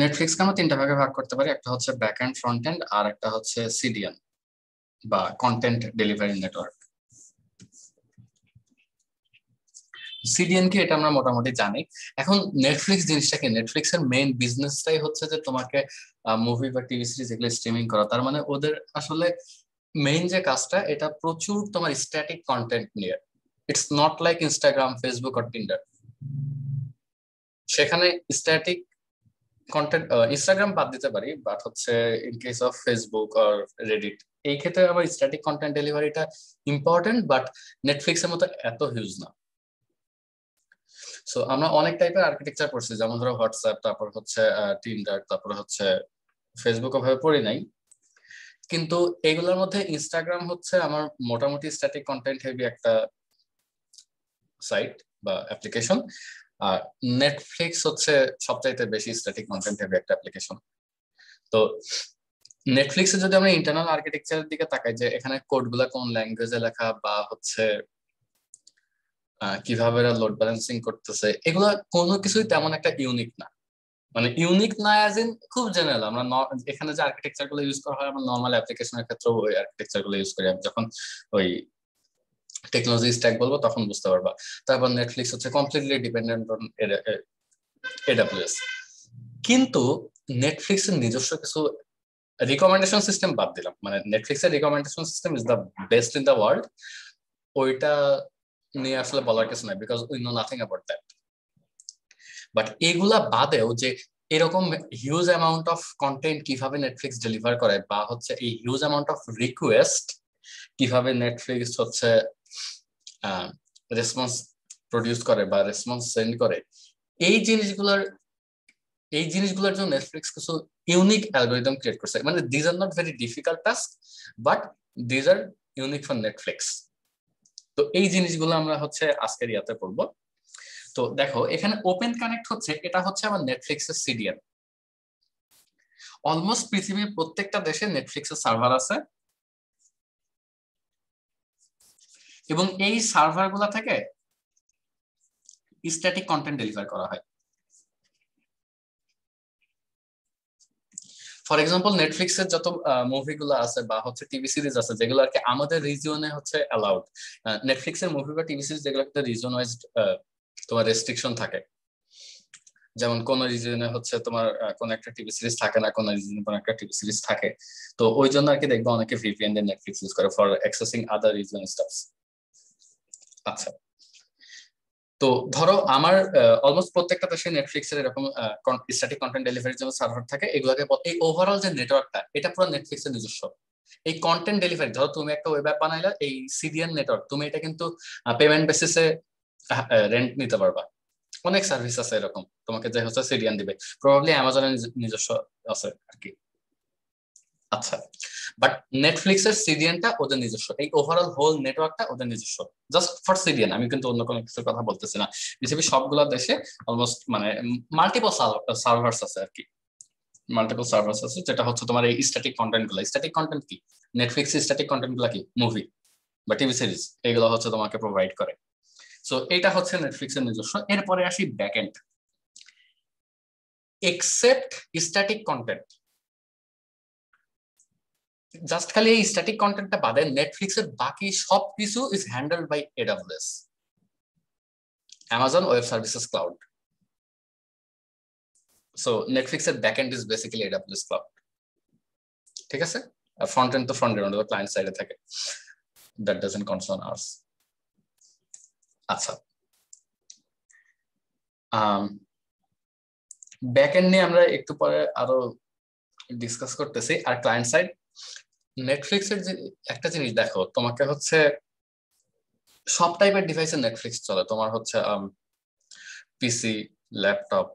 নেটফ্লিক্সকে আমরা তিনটা ভাগে ভাগ করতে পারি, একটা হচ্ছে ব্যাক এন্ড ফ্রন্ট এন্ড আর একটা হচ্ছে সিডিএন বা কন্টেন্ট ডেলিভারি নেটওয়ার্ক। সিডিএন কি এটা আমরা মোটামুটি জানি। এখন নেটফ্লিক্স জিনিসটা কি, নেটফ্লিক্স এর মেইন বিজনেসটাই হচ্ছে যে তোমাকে মুভি বা টিভি সিরিজ এগুলো স্ট্রিমিং করা। তার মানে ওদের আসলে মেইন যে কাজটা, এটা প্রচুর তোমার স্ট্যাটিক কন্টেন্ট নিয়ে। It's not like Instagram, Facebook আর টিন্ডার। সেখানে স্ট্যাটিক কন্টেন্ট, ইনস্টাগ্রাম বাদ দিতে পারি, বাট হচ্ছে ইন কেস অফ ফেসবুক আর রেডিট, এই ক্ষেত্রে আবার স্ট্যাটিক কন্টেন্ট ডেলিভারিটা ইম্পর্টেন্ট, বাট নেটফ্লিক্স এর মতো এত হিউজ না। সো আমরা অনেক টাইপের আর্কিটেকচার পড়ছি, যেমন ধরো হোয়াটসঅ্যাপ, তারপর হচ্ছে টিন্ডার, তারপর হচ্ছে ফেসবুক ওভাবে পড়ি নাই। কিন্তু এগুলোর মধ্যে ইনস্টাগ্রাম হচ্ছে আমার মোটামুটি স্ট্যাটিক কন্টেন্ট হেভি একটা সাইট বা অ্যাপ্লিকেশন, আর নেটফ্লিক্স হচ্ছে সবচাইতে বেশি স্ট্যাটিক কন্টেন্ট হেভি একটা অ্যাপ্লিকেশন। তো নেটফ্লিক্সে যদি আমরা ইন্টারনাল আর্কিটেকচারের দিকে তাকাই, যে এখানে কোড গুলা কোন ল্যাঙ্গুয়েজে লেখা বা হচ্ছে কিভাবে এরা লোড ব্যালেন্সিং করতেছে, এগুলা কোনো কিছুই তেমন একটা ইউনিক না। মানে ইউনিক না অ্যাজ ইন খুব জেনারেল। আমরা এখানে যে আর্কিটেকচার গুলো ইউজ করা হয়, আমরা নর্মাল অ্যাপ্লিকেশনের ক্ষেত্রেও ওই আর্কিটেকচার গুলো ইউজ করি। আমি যখন ওই টেকনোলজি স্ট্যাক বলবো তখন বুঝতে পারবা। তারপর নেটফ্লিক্স হচ্ছে কমপ্লিটলি ডিপেন্ডেন্ট অন এডাব্লিউএস। কিন্তু নেটফ্লিক্স এর নিজস্ব কিছু রিকমেন্ডেশন সিস্টেম বাদ দিলাম, মানে নেটফ্লিক্স এর recommendation system is the best in the world. ওইটা নিয়ে আসলে বলার কিছু নাই, because we know nothing about that. But এগুলা বাদেও যে এরকম হিউজ অ্যামাউন্ট অফ কন্টেন্ট কিভাবে নেটফ্লিক্স ডেলিভার করে, বা হচ্ছে এই হিউজ অ্যামাউন্ট অফ রিকোয়েস্ট কিভাবে নেটফ্লিক্স হচ্ছে রেসপন্স প্রডিউস করে বা রেসপন্স সেন্ড করে, এই জিনিসগুলোর এই জিনিসগুলোর জন্য নেটফ্লিক্স কিছু ইউনিক অ্যালগোরিদম ক্রিয়েট করছে। মানে these are not very difficult task, but these are unique for Netflix. তো এই জিনিসগুলো আমরা হচ্ছে আজকের ইয়াতে পড়বো। তো দেখো, এখানে ওপেন কানেক্ট হচ্ছে, এটা হচ্ছে আমার নেটফ্লিক্স এর সিডিএন। অলমোস্ট পৃথিবীর প্রত্যেকটা দেশে নেটফ্লিক্স এর সার্ভার আছে, এবং এই সার্ভার গুলা থেকে স্ট্যাটিক কন্টেন্ট ডেলিভার করা হয়। ফর এক্সাম্পল, নেটফ্লিক্স এর যত মুভিগুলো আছে বা হচ্ছে টিভি সিরিজ আছে, যেগুলো আর কি আমাদের রিজিয়নে হচ্ছে অ্যালাউড। নেটফ্লিক্স এর মুভি বা টিভি সিরিজ যেগুলো রিজন ওয়াইজ তোমার রেস্ট্রিকশন থাকে। যেমন কোন রিজনে হচ্ছে তোমার কোন একটা টিভি সিরিজ থাকে না, কোন রিজনে কোন একটা টিভি সিরিজ থাকে। তো ওই জন্য আর কি দেখবো অনেকে ভিপিএন দিয়ে নেটফ্লিক্স ইউজ করে for accessing other reason stuffs. আচ্ছা, তো ধরো আমার অলমোস্ট প্রত্যেকটা দেশে নেটফ্লিক্স এর এরকম স্ট্যাটিক কন্টেন্ট ডেলিভারির জন্য সার্ভার থাকে। এগুলোকে এই ওভারঅল যে নেটওয়ার্কটা, এটা পুরো নেটফ্লিক্স এর নিজস্ব। এই কন্টেন্ট ডেলিভারি, ধরো তুমি একটা ওয়েব অ্যাপ বানাইলা, এই সিডিএন নেটওয়ার্ক, তুমি এটা কিন্তু পেমেন্ট বেসিসে রেন্ট নিতে পারবা। অনেক সার্ভিস আছে এরকম, তোমাকে যে হচ্ছে সিডিএন দিবে। প্রবাবলি অ্যামাজনের নিজস্ব আছে আর কি। আচ্ছা, বাট নেটফ্লিক্স এর সিডিএনটা ওদের নিজস্ব, এই ওভারঅল হোল নেটওয়ার্কটা ওদের নিজস্ব, জাস্ট ফর সিডিএন। আমি কিন্তু অন্য কোনো কিছুর কথা বলতেছি না। পৃথিবীর সবগুলা দেশে অলমোস্ট মানে মাল্টিপল সার্ভার্স আছে আর কি। মাল্টিপল সার্ভার্স আছে, যেটা হচ্ছে তোমার এই স্ট্যাটিক কন্টেন্ট গুলা। স্ট্যাটিক কন্টেন্ট কি, নেটফ্লিক্স স্ট্যাটিক কন্টেন্ট গুলা কি, মুভি বা টিভি সিরিজ, এগুলো হচ্ছে তোমাকে প্রোভাইড করে। সো এটা হচ্ছে নেটফ্লিক্স এর নিজস্ব। এরপরে আসি backend. Except static content, just খালি এই স্ট্যাটিক কন্টেন্টটা বাদে নেটফ্লিক্স এর বাকি সবকিছু is handled by AWS, Amazon Web Services cloud. So Netflix এর backend is basically AWS cloud. ঠিক আছে, ফ্রন্ট এন্ড তো ফ্রন্ট এন্ড ক্লায়েন্ট সাইডে থাকে, দ্যাট ডাজন্ট কনসার্ন আস। আচ্ছা, ব্যাকএন্ড নিয়ে আমরা একটু পরে আরো ডিসকাস করতেছি। আর ক্লায়েন্ট সাইড, নেটফ্লিক্স এর যে একটা জিনিস দেখো, তোমাকে হচ্ছে সব টাইপের ডিভাইসে নেটফ্লিক্স চলে। তোমার হচ্ছে পিসি, ল্যাপটপ,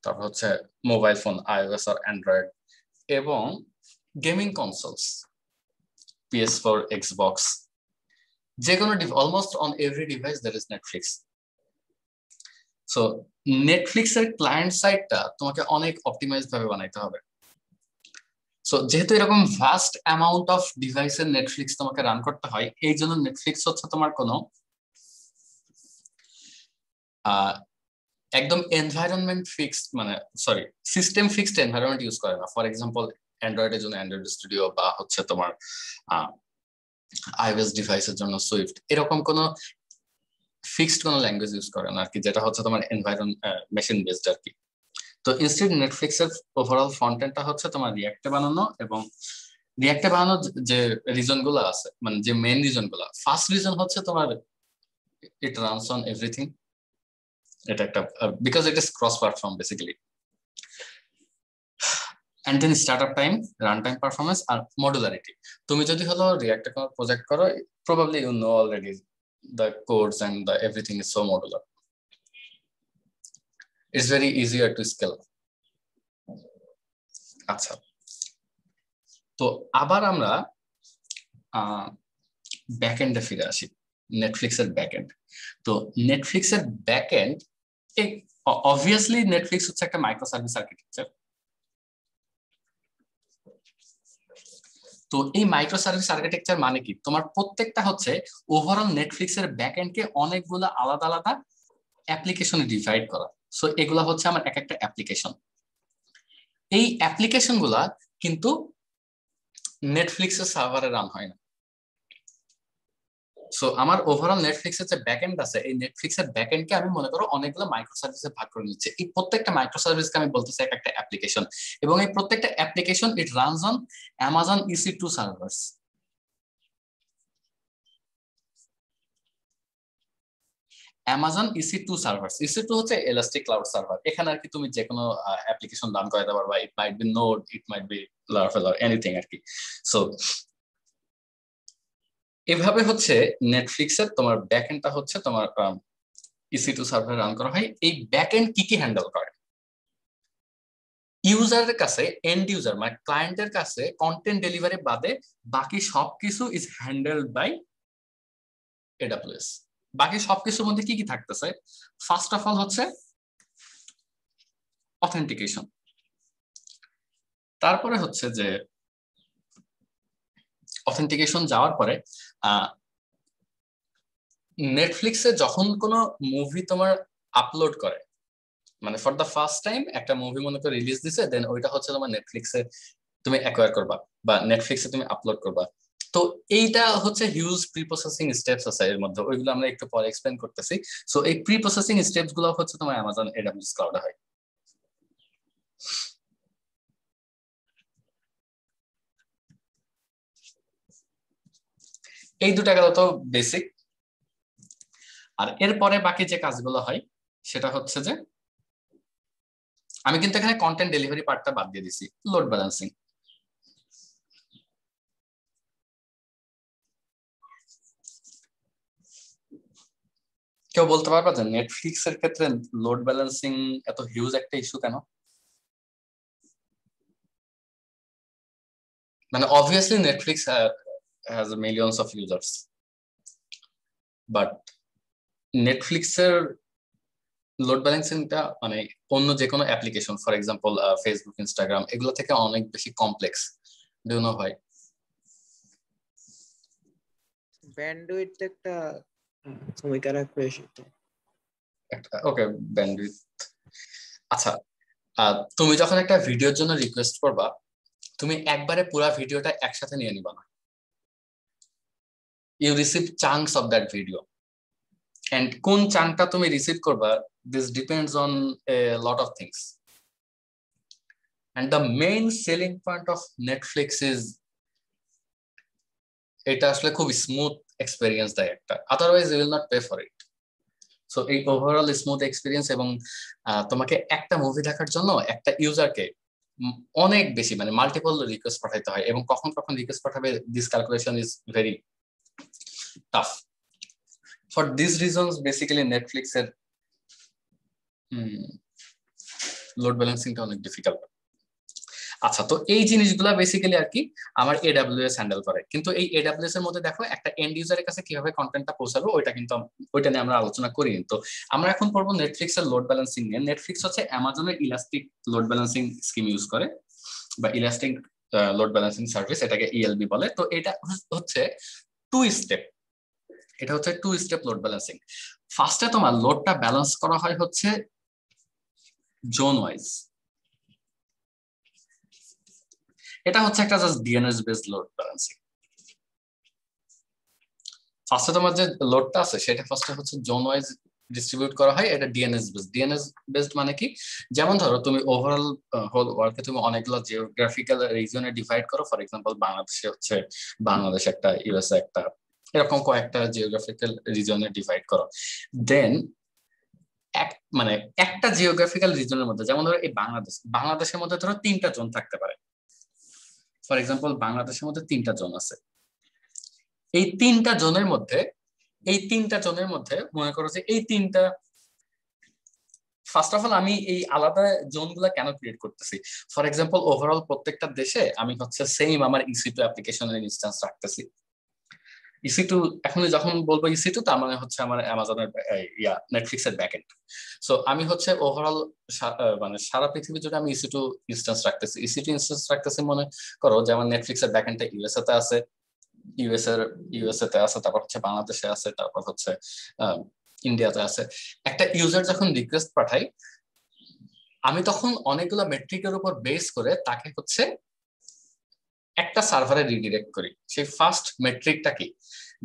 তারপর হচ্ছে মোবাইল ফোন, আইওএস আর অ্যান্ড্রয়েড, এবং গেমিং কনসোলস, PS4, এক্সবক্স, যে কোনো almost on every device there is Netflix. So Netflix এর ক্লায়েন্ট সাইডটা তোমাকে অনেক অপটিমাইজড ভাবে বানাইতে হবে। সো যেহেতু এরকম ভাস্ট অ্যামাউন্ট অফ ডিভাইসের নেটফ্লিক্স তোমাকে রান করতে হয়, এই জন্য নেটফ্লিক্স হচ্ছে তোমার কোনো একদম এনভায়রনমেন্ট ফিক্সড, মানে sorry, system fixed environment use করে না। ফর এক্সাম্পল অ্যান্ড্রয়েডের জন্য অ্যান্ড্রয়েড স্টুডিও, বা হচ্ছে তোমার আইওএস ডিভাইসের জন্য সুইফট, এরকম কোনো ফিক্সড কোনো ল্যাঙ্গুয়েজ ইউজ করে না আর কি, যেটা হচ্ছে তোমার মেশিন বেসড আর কি। তো ইনস্টেড নেটফ্লিক্সের ওভারঅল ফ্রন্ট-এন্ডটা হচ্ছে তোমার রিয়াক্টে বানানো, এবং রিয়াক্টে বানানোর যে রিজন গুলো আছে, মানে যে মেইন রিজন গুলো, ফার্স্ট রিজন হচ্ছে তোমার ইট রানস অন এভরিথিং। এটা একটা because it is cross platform basically. And then startup time, run time performance, আর মডুলারিটি। তুমি যদি হলো রিয়াক্টে কোনো প্রজেক্ট করো, probably you know already the codes and the everything is so modular. It's very easier to scale. আচ্ছা, তো আবার আমরা ব্যাকএন্ডে ফিরে আসি, নেটফ্লিক্সের ব্যাকএন্ড। তো নেটফ্লিক্সের ব্যাকএন্ড, অবভিয়াসলি নেটফ্লিক্স হচ্ছে একটা মাইক্রো সার্ভিস আর্কিটেকচার। তো এই মাইক্রো সার্ভিস আর্কিটেকচার মানে কি, তোমার প্রত্যেকটা হচ্ছে ওভারঅল নেটফ্লিক্সের ব্যাকএন্ডকে অনেকগুলো আলাদা আলাদা অ্যাপ্লিকেশনে ডিভাইড করা। সো এগুলা হচ্ছে আমার এক একটা অ্যাপ্লিকেশন। এই অ্যাপ্লিকেশন গুলা কিন্তু নেটফ্লিক্সের সার্ভারে রান হয় না। সো আমার ওভারঅল নেটফ্লিক্সের যে ব্যাকএন্ড আছে, এই নেটফ্লিক্সের ব্যাকএন্ডকে আমি মনে করো অনেকগুলো মাইক্রো সার্ভিসে ভাগ করে নিচ্ছে। এই প্রত্যেকটা মাইক্রো সার্ভিসকে আমি বলতেছি এক একটা অ্যাপ্লিকেশন, এবং এই প্রত্যেকটা application it runs on Amazon EC2 servers. Amazon EC2 servers, EC2 হচ্ছে ইলাস্টিক ক্লাউড সার্ভার। এখানে আর কি তুমি যে কোনো অ্যাপ্লিকেশন রান করাতে পারবা। It might be node, it might be Laravel, or anything আর কি। সো এভাবে হচ্ছে নেটফ্লিক্সের তোমার ব্যাকএন্ডটা হচ্ছে তোমার EC2 সার্ভারে রান করা হয়। এই ব্যাকএন্ড কি কি হ্যান্ডেল করে? ইউজারের কাছে, এন্ড ইউজার মানে ক্লায়েন্টের কাছে কন্টেন্ট ডেলিভারি বাদে বাকি সবকিছু ইজ হ্যান্ডেলড বাই AWS। বাকি সবকিছুর মধ্যে কি কি থাকতেছে? ফার্স্ট অফ অল হচ্ছে অথেন্টিকেশন। তারপরে হচ্ছে যে অথেন্টিকেশন যাওয়ার পরে নেটফ্লিক্সে যখন কোনো মুভি তোমার আপলোড করে, মানে ফর দ্য ফার্স্ট টাইম একটা মুভি মনে করে রিলিজ দিছে, দেন ওইটা হচ্ছে তোমার নেটফ্লিক্সে তুমি অ্যাকোয়ার করবা বা নেটফ্লিক্সে তুমি আপলোড করবা। তো এইটা হচ্ছে হিউজ প্রি প্রসেসিং স্টেপস আছে এর মধ্যে, ওইগুলো আমরা একটু পরে এক্সপ্লেন করতেছি। সো এই প্রি প্রসেসিং স্টেপস গুলো হচ্ছে তোমার অ্যামাজন AWS ক্লাউডে হয়। এই দুটা গেল তো বেসিক। আর এরপরে বাকি যে কাজগুলো হয় সেটা হচ্ছে যে, আমি কিন্তু এখানে কন্টেন্ট ডেলিভারি পার্টটা বাদ দিয়ে দিছি, লোড ব্যালেন্সিং। কেউ বলতে পারবা যে নেটফ্লিক্স এর ক্ষেত্রে লোড ব্যালেন্সিং এত হিউজ একটা ইস্যু কেন? মানে obviously Netflix has millions of users, but নেটফ্লিক্সের লোড ব্যালেন্সিংটা মানে অন্য যে কোনো application, for example Facebook, Instagram, এগুলো থেকে অনেক বেশি কমপ্লেক্স। ডু নো ভাই? ব্যান্ডউইথ একটা ভূমিকা রাখবে সেটা। Okay, bandwidth. আচ্ছা, তুমি যখন একটা ভিডিওর জন্য রিকোয়েস্ট করবা, তুমি একবারে পুরো ভিডিওটা একসাথে নিয়ে নিবা না। You receive chunks of that video, and কোন চাঙ্কটা তুমি রিসিভ করবা, this depends on a lot of things. And the main selling point of Netflix is, এটা আসলে খুব স্মুথ এক্সপেরিয়েন্স দেয় একটা, otherwise you will not pay for it. So এই ওভারঅল স্মুথ এক্সপিরিয়েন্স, এবং তোমাকে একটা মুভি দেখার জন্য একটা ইউজারকে অনেক বেশি মানে মাল্টিপল রিকোয়েস্ট পাঠাইতে হয়, এবং কখন কখন রিকোয়েস্ট পাঠাবে, this calculation is very tough. For this reasons basically Netflix এর লোড ব্যালেন্সিংটা অনেক ডিফিকাল্ট। আচ্ছা, তো এই জিনিসগুলা বেসিক্যালি আর কি আমার AWS হ্যান্ডেল করে। কিন্তু এই AWS এর মধ্যে দেখো একটা এন্ড ইউজারের কাছে কিভাবে কন্টেন্টটা পৌঁছাবে, ওইটা কিন্তু ওইটা নিয়ে আমরা আলোচনা করিনি। তো আমরা এখন পড়বো নেটফ্লিক্স এর লোড ব্যালেন্সিং নিয়ে। নেটফ্লিক্স হচ্ছে অ্যামাজনের elastic load balancing scheme use করে, বা ইলাস্টিক লোড ব্যালেন্সিং সার্ভিস, এটাকে ELB বলে। তো এটা হচ্ছে টু স্টেপ, এটা হচ্ছে টু স্টেপ লোড ব্যালেন্সিং। ফার্স্টে তোমার লোডটা ব্যালেন্স করা হয় হচ্ছে জোন ওয়াইজ। এটা হচ্ছে একটা just DNS based load balancing. ফার্স্টে তোমার যে লোডটা আছে সেটা ফার্স্টে হচ্ছে জোন ওয়াইজ ডিস্ট্রিবিউট করা হয়, এটা ডিএনএস বেসড। ডিএনএস বেসড মানে কি, যেমন ধরো তুমি ওভারঅল হোল ওয়ার্ল্ডকে তুমি অনেকগুলো জিওগ্রাফিক্যাল রিজনে ডিভাইড করো। ফর এক্সাম্পল বাংলাদেশে হচ্ছে বাংলাদেশ একটা, ইউএসএ একটা, এরকম কয়েকটা জিওগ্রাফিক্যাল রিজনে ডিভাইড করো। দেন মানে একটা জিওগ্রাফিক্যাল রিজনের মধ্যে, যেমন ধরো এই বাংলাদেশের মধ্যে ধরো 3টা জোন থাকতে পারে। ফর এক্সাম্পল বাংলাদেশের মধ্যে 3টা জোন আছে। এই 3টা জোনের মধ্যে মনে করো যে এই 3টা, ফার্স্ট অফ অল আমি এই আলাদা জোন গুলা কেন ক্রিয়েট করতেছি, ফর এক্সাম্পল ওভারঅল প্রত্যেকটা দেশে আমি হচ্ছে সেম আমার EC2 অ্যাপ্লিকেশনের ইনস্ট্যান্স রাখতেছি। EC2 এখন যখন বলবো EC2, তার মানে হচ্ছে আমার অ্যামাজনের নেটফ্লিক্সের ব্যাকএন্ড। সো আমি হচ্ছে ওভারঅল মানে সারা পৃথিবী জুড়ে আমি EC2 ইনস্ট্যান্স রাখতেছি মনে করো, যেমন নেটফ্লিক্সের ব্যাকএন্ডটা ইউএসএ তে আছে, ইউএসএ তে আছে, তারপর হচ্ছে বাংলাদেশে আছে, তারপর হচ্ছে ইন্ডিয়াতে আছে। একটা ইউজার যখন রিকোয়েস্ট পাঠাই, আমি তখন অনেকগুলো মেট্রিকের উপর বেস করে তাকে হচ্ছে একটা সার্ভারে রিডিরেক্ট করি। সেই ফার্স্ট মেট্রিকটা কি,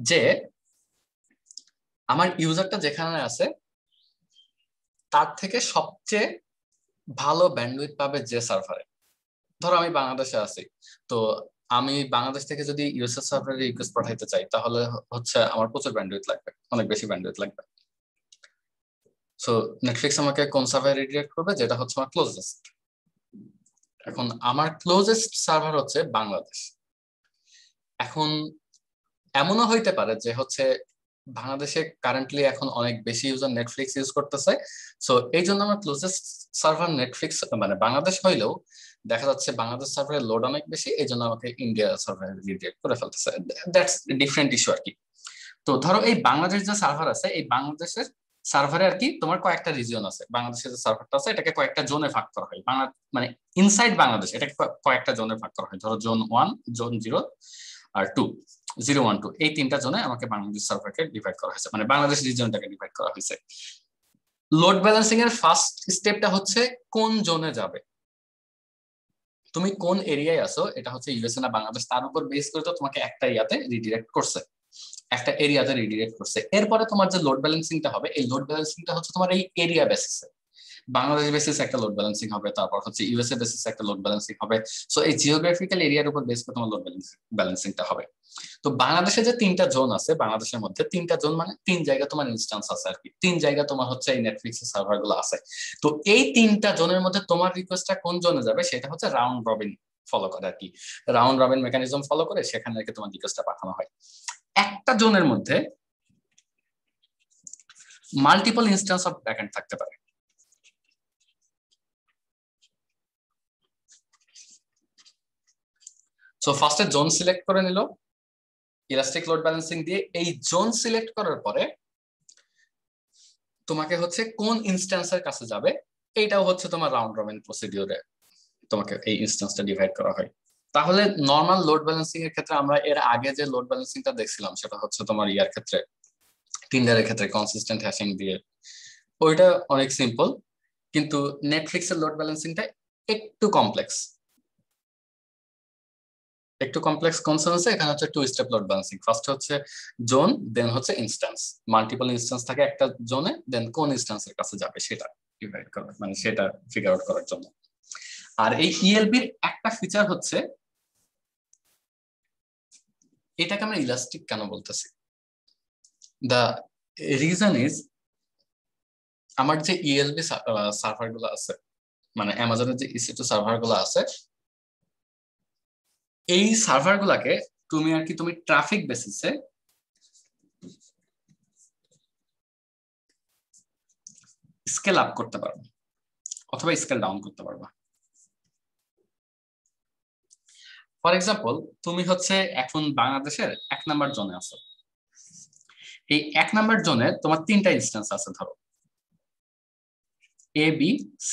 যে আমার ইউজারটা যেখানে আছে তার থেকে সবচেয়ে ভালো ব্যান্ডউইথ পাবে যে সার্ভারে। ধরো আমি বাংলাদেশে আছি, তো আমি বাংলাদেশ থেকে যদি ইউএসএস সার্ভারে রিকোয়েস্ট পাঠাইতে চাই, তাহলে হচ্ছে আমার প্রচুর ব্যান্ডউইথ লাগবে, অনেক বেশি ব্যান্ডউইথ লাগবে। সো নেটফ্লিক্স আমাকে কোন সার্ভারে রিডিরেক্ট করবে, যেটা হচ্ছে আমার ক্লোজেস্ট। এখন আমার ক্লোজেস্ট সার্ভার হচ্ছে বাংলাদেশ। এখন এমনও হইতে পারে যে হচ্ছে বাংলাদেশে কারেন্টলি এখন অনেক বেশি ইউজার নেটফ্লিক্স ইউজ করতেছে, সো এই জন্য আমার ক্লোজেস্ট সার্ভার নেটফ্লিক্স মানে বাংলাদেশ হইলেও দেখা যাচ্ছে বাংলাদেশ সার্ভারের লোড অনেক বেশি, এই জন্য আমাকে ইন্ডিয়া সার্ভারে রিডিরেক্ট করে ফেলতেছে। দ্যাটস ডিফারেন্ট ইস্যু আর কি। তো ধরো এই বাংলাদেশ যে সার্ভার আছে, এই বাংলাদেশের সার্ভারে আর কি তোমার কয়েকটা রিজিয়ন আছে। বাংলাদেশের যে সার্ভারটা আছে এটাকে কয়েকটা জোনে ভাগ করা হয়, মানে ইনসাইড বাংলাদেশ এটাকে কয়েকটা জোনে ভাগ করা হয়। ধরো জোন 1, জোন 0 আর 2, 0, 1, 2, এই 3টা জোনে আমাকে বাংলাদেশ সার্ভারকে ডিভাইড করা হয়েছে, মানে বাংলাদেশ রিজিয়নটাকে ডিভাইড করা হয়েছে। লোড ব্যালেন্সিং এর ফার্স্ট স্টেপটা হচ্ছে কোন জোনে যাবে, তুমি কোন এরিয়ায় আছো, এটা হচ্ছে ইউএসএ না বাংলাদেশ, তার উপর বেস করে তো তোমাকে একটা এরিয়াতে রিডিরেক্ট করছে। এরপরে তোমার যে লোড ব্যালেন্সিংটা হবে, এই লোড ব্যালেন্সিংটা হচ্ছে তোমার এই এরিয়া বেসিসে, বাংলাদেশ বেসিস একটা লোড ব্যালেন্সিং হবে, তারপর হচ্ছে ইউএসএ বেসিস একটা লোড ব্যালেন্সিং হবে। সো এই জিওগ্রাফিক্যাল এরিয়ার উপর বেস করে তোমার লোড ব্যালেন্সিংটা হবে। তো বাংলাদেশে যে 3টা জোন আছে, বাংলাদেশের মধ্যে 3টা জোন মানে 3 জায়গা তোমার ইনস্ট্যান্স আছে আর কি, 3 জায়গা তোমার হচ্ছে এই নেটফ্লিক্স এর সার্ভার গুলো আছে। তো এই 3টা জোনের মধ্যে তোমার রিকোয়েস্টটা কোন জোনে যাবে সেটা হচ্ছে রাউন্ড রবিন ফলো করে আর কি, রাউন্ড রবিন মেকানিজম ফলো করে সেখানে আর কি তোমার রিকোয়েস্টটা পাঠানো হয়। একটা জোনের মধ্যে মাল্টিপল ইনস্ট্যান্স অফ ব্যাকএন্ড থাকতে পারে। সো ফার্স্টে জোন সিলেক্ট করে নিল ইলাস্টিক লোড ব্যালেন্সিং দিয়ে। এই জোন সিলেক্ট করার পরে তোমাকে হচ্ছে কোন ইনস্ট্যান্সের কাছে যাবে, এইটাও হচ্ছে তোমার রাউন্ড রবিন প্রসিডিউরে তোমাকে এই ইনস্ট্যান্সটা ডিভাইড করা হয়। তাহলে নর্মাল লোড ব্যালেন্সিং এর ক্ষেত্রে আমরা এর আগে যে লোড ব্যালেন্সিংটা দেখছিলাম সেটা হচ্ছে তোমার ইয়ার ক্ষেত্রে, টিন্ডারের ক্ষেত্রে কনসিস্টেন্ট হ্যাশিং দিয়ে, ওইটা অনেক সিম্পল। কিন্তু নেটফ্লিক্সের লোড ব্যালেন্সিংটা একটু কমপ্লেক্স। কোন সেন্সে, এখানে হচ্ছে 2 স্টেপ লোড ব্যালেন্সিং। ফার্স্ট হচ্ছে জোন, দেন হচ্ছে ইনস্ট্যান্স, মাল্টিপল ইনস্ট্যান্স থাকে একটা জোনে, দেন কোন ইনস্ট্যান্সের কাছে যাবে সেটা ডিভাইড করার, মানে সেটা ফিগার আউট করার জন্য। আর এই ইএলবির একটা ফিচার হচ্ছে, এটাকে আমরা ইলাস্টিক কেন বলতেছি, দ্য রিজন ইজ আমার যে ইএলবি সার্ভার গুলো আছে, মানে অ্যামাজনের যে EC2 সার্ভার গুলো আছে, এই সার্ভার গুলাকে তুমি আর কি তুমি ট্রাফিক বেসিসে স্কেল আপ করতে পারবে অথবা স্কেল ডাউন করতে পারবে। ফর এক্সাম্পল তুমি হচ্ছে এখন বাংলাদেশের 1 নাম্বার জোনে আছো। এই 1 নাম্বার জোনে তোমার 3টা ইনস্ট্যান্স আছে, ধরো A, B, C।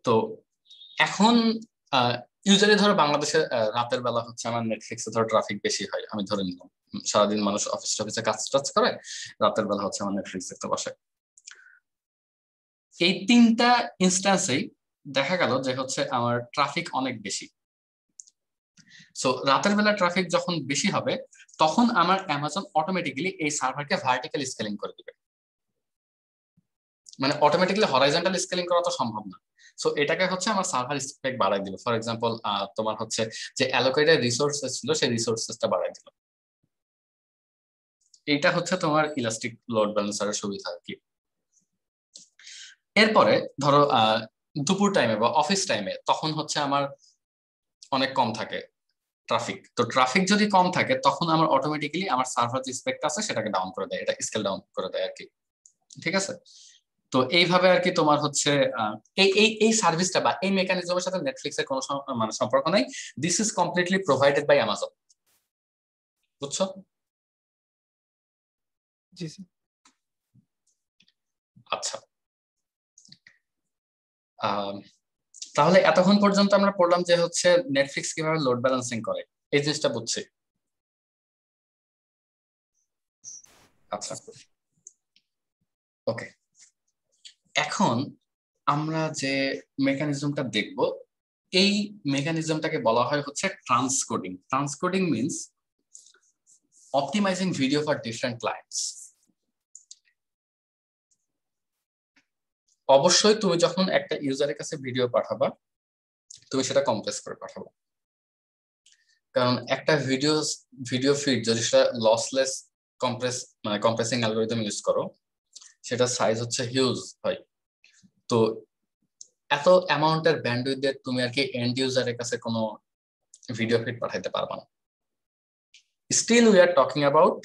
তো এখন ইউজুয়ালি ধরো বাংলাদেশের রাতের বেলা হচ্ছে আমার নেটফ্লিক্সে ধরো ট্রাফিক বেশি হয়, আমি ধরে নিলাম সারাদিন মানুষ অফিসে কাজ টাজ করে, রাতের বেলা হচ্ছে আমার নেটফ্লিক্স দেখতে বসে। এই তিনটা ইনস্ট্যান্সেই দেখা গেল যে হচ্ছে আমার ট্রাফিক অনেক বেশি। সো রাতের বেলা ট্রাফিক যখন বেশি হবে তখন আমার অ্যামাজন অটোমেটিক্যালি এই সার্ভারকে ভার্টিক্যাল স্কেলিং করে দিবে। মানে অটোমেটিক্যালি হরাইজন্টাল স্কেলিং করা তো সম্ভব না। সো এটাকে হচ্ছে আমার সার্ভার স্পেক বাড়াই দিল। ফর এক্সাম্পল তোমার হচ্ছে যে অ্যালোকেটেড রিসোর্সেস ছিল সেই রিসোর্সেসটা বাড়াই দিল। এইটা হচ্ছে তোমার ইলাস্টিক লোড ব্যালেন্সারের সুবিধা আর কি। এরপরে ধরো দুপুর টাইমে বা অফিস টাইমে তখন হচ্ছে আমার অনেক কম থাকে ট্রাফিক। তো ট্রাফিক যদি কম থাকে তখন আমার অটোমেটিক্যালি আমার সার্ভার যে স্পেকটা আছে সেটাকে ডাউন করে দেয়, এটা স্কেল ডাউন করে দেয় আর কি। ঠিক আছে, তো এইভাবে আর কি তোমার হচ্ছে এই এই এই সার্ভিসটা বা এই মেকানিজমের সাথে নেটফ্লিক্সের কোনো মানে সম্পর্ক নাই। This is completely provided by Amazon. বুঝছো? জি স্যার। আচ্ছা, তাহলে এতক্ষণ পর্যন্ত আমরা পড়লাম যে হচ্ছে নেটফ্লিক্স কিভাবে লোড ব্যালেন্সিং করে, এই জিনিসটা বুঝছি। আচ্ছা, ওকে। এখন আমরা যে মেকানিজমটা দেখব এই মেকানিজমটাকে বলা হয় হচ্ছে transcoding. Transcoding means optimising video for different clients. অবশ্যই তুমি যখন একটা ইউজারের কাছে ভিডিও পাঠাবা তুমি সেটা কম্প্রেস করে পাঠাবো, কারণ একটা ভিডিও ফিড যদি সেটা লসলেস মানে কম্প্রেসিং অ্যালগরিদম ইউজ করো সেটা সাইজ হচ্ছে হিউজ হয়। তো এত অ্যামাউন্টের ব্যান্ডউইথ তুমি আর কি এন্ড ইউজারের কাছে কোনো ভিডিও ফিড পাঠাইতে পারবা না। Still we are talking about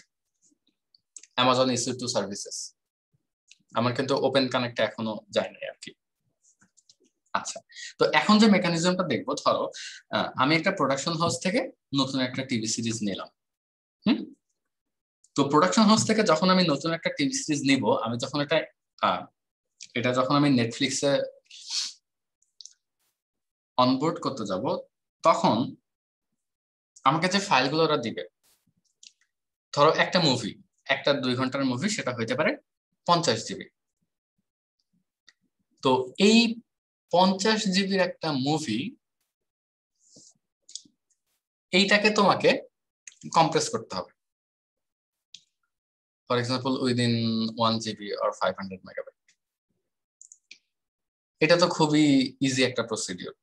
Amazon EC two services. আমার কিন্তু ওপেন কানেক্টে এখনো যায় নাই আর কি। আচ্ছা, তো এখন যে মেকানিজমটা দেখবো, ধরো আমি একটা প্রোডাকশন হাউস থেকে নতুন একটা টিভি সিরিজ নিলাম। তো প্রোডাকশন হাউস থেকে যখন আমি নতুন একটা টিভি সিরিজ নিব, আমি যখন এটা যখন আমি নেটফ্লিক্সে অনবোর্ড করতে যাব তখন আমাকে যে ফাইলগুলো ওরা দিবে, ধরো একটা মুভি, একটা 2 ঘন্টার মুভি, সেটা হইতে পারে 50 জিবি। তো এই 50 জিবির একটা মুভি এইটাকে তোমাকে কম্প্রেস করতে হবে, for example within 1 GB or 500 MB। এটা তো খুবই ইজি একটা প্রসিডিওর।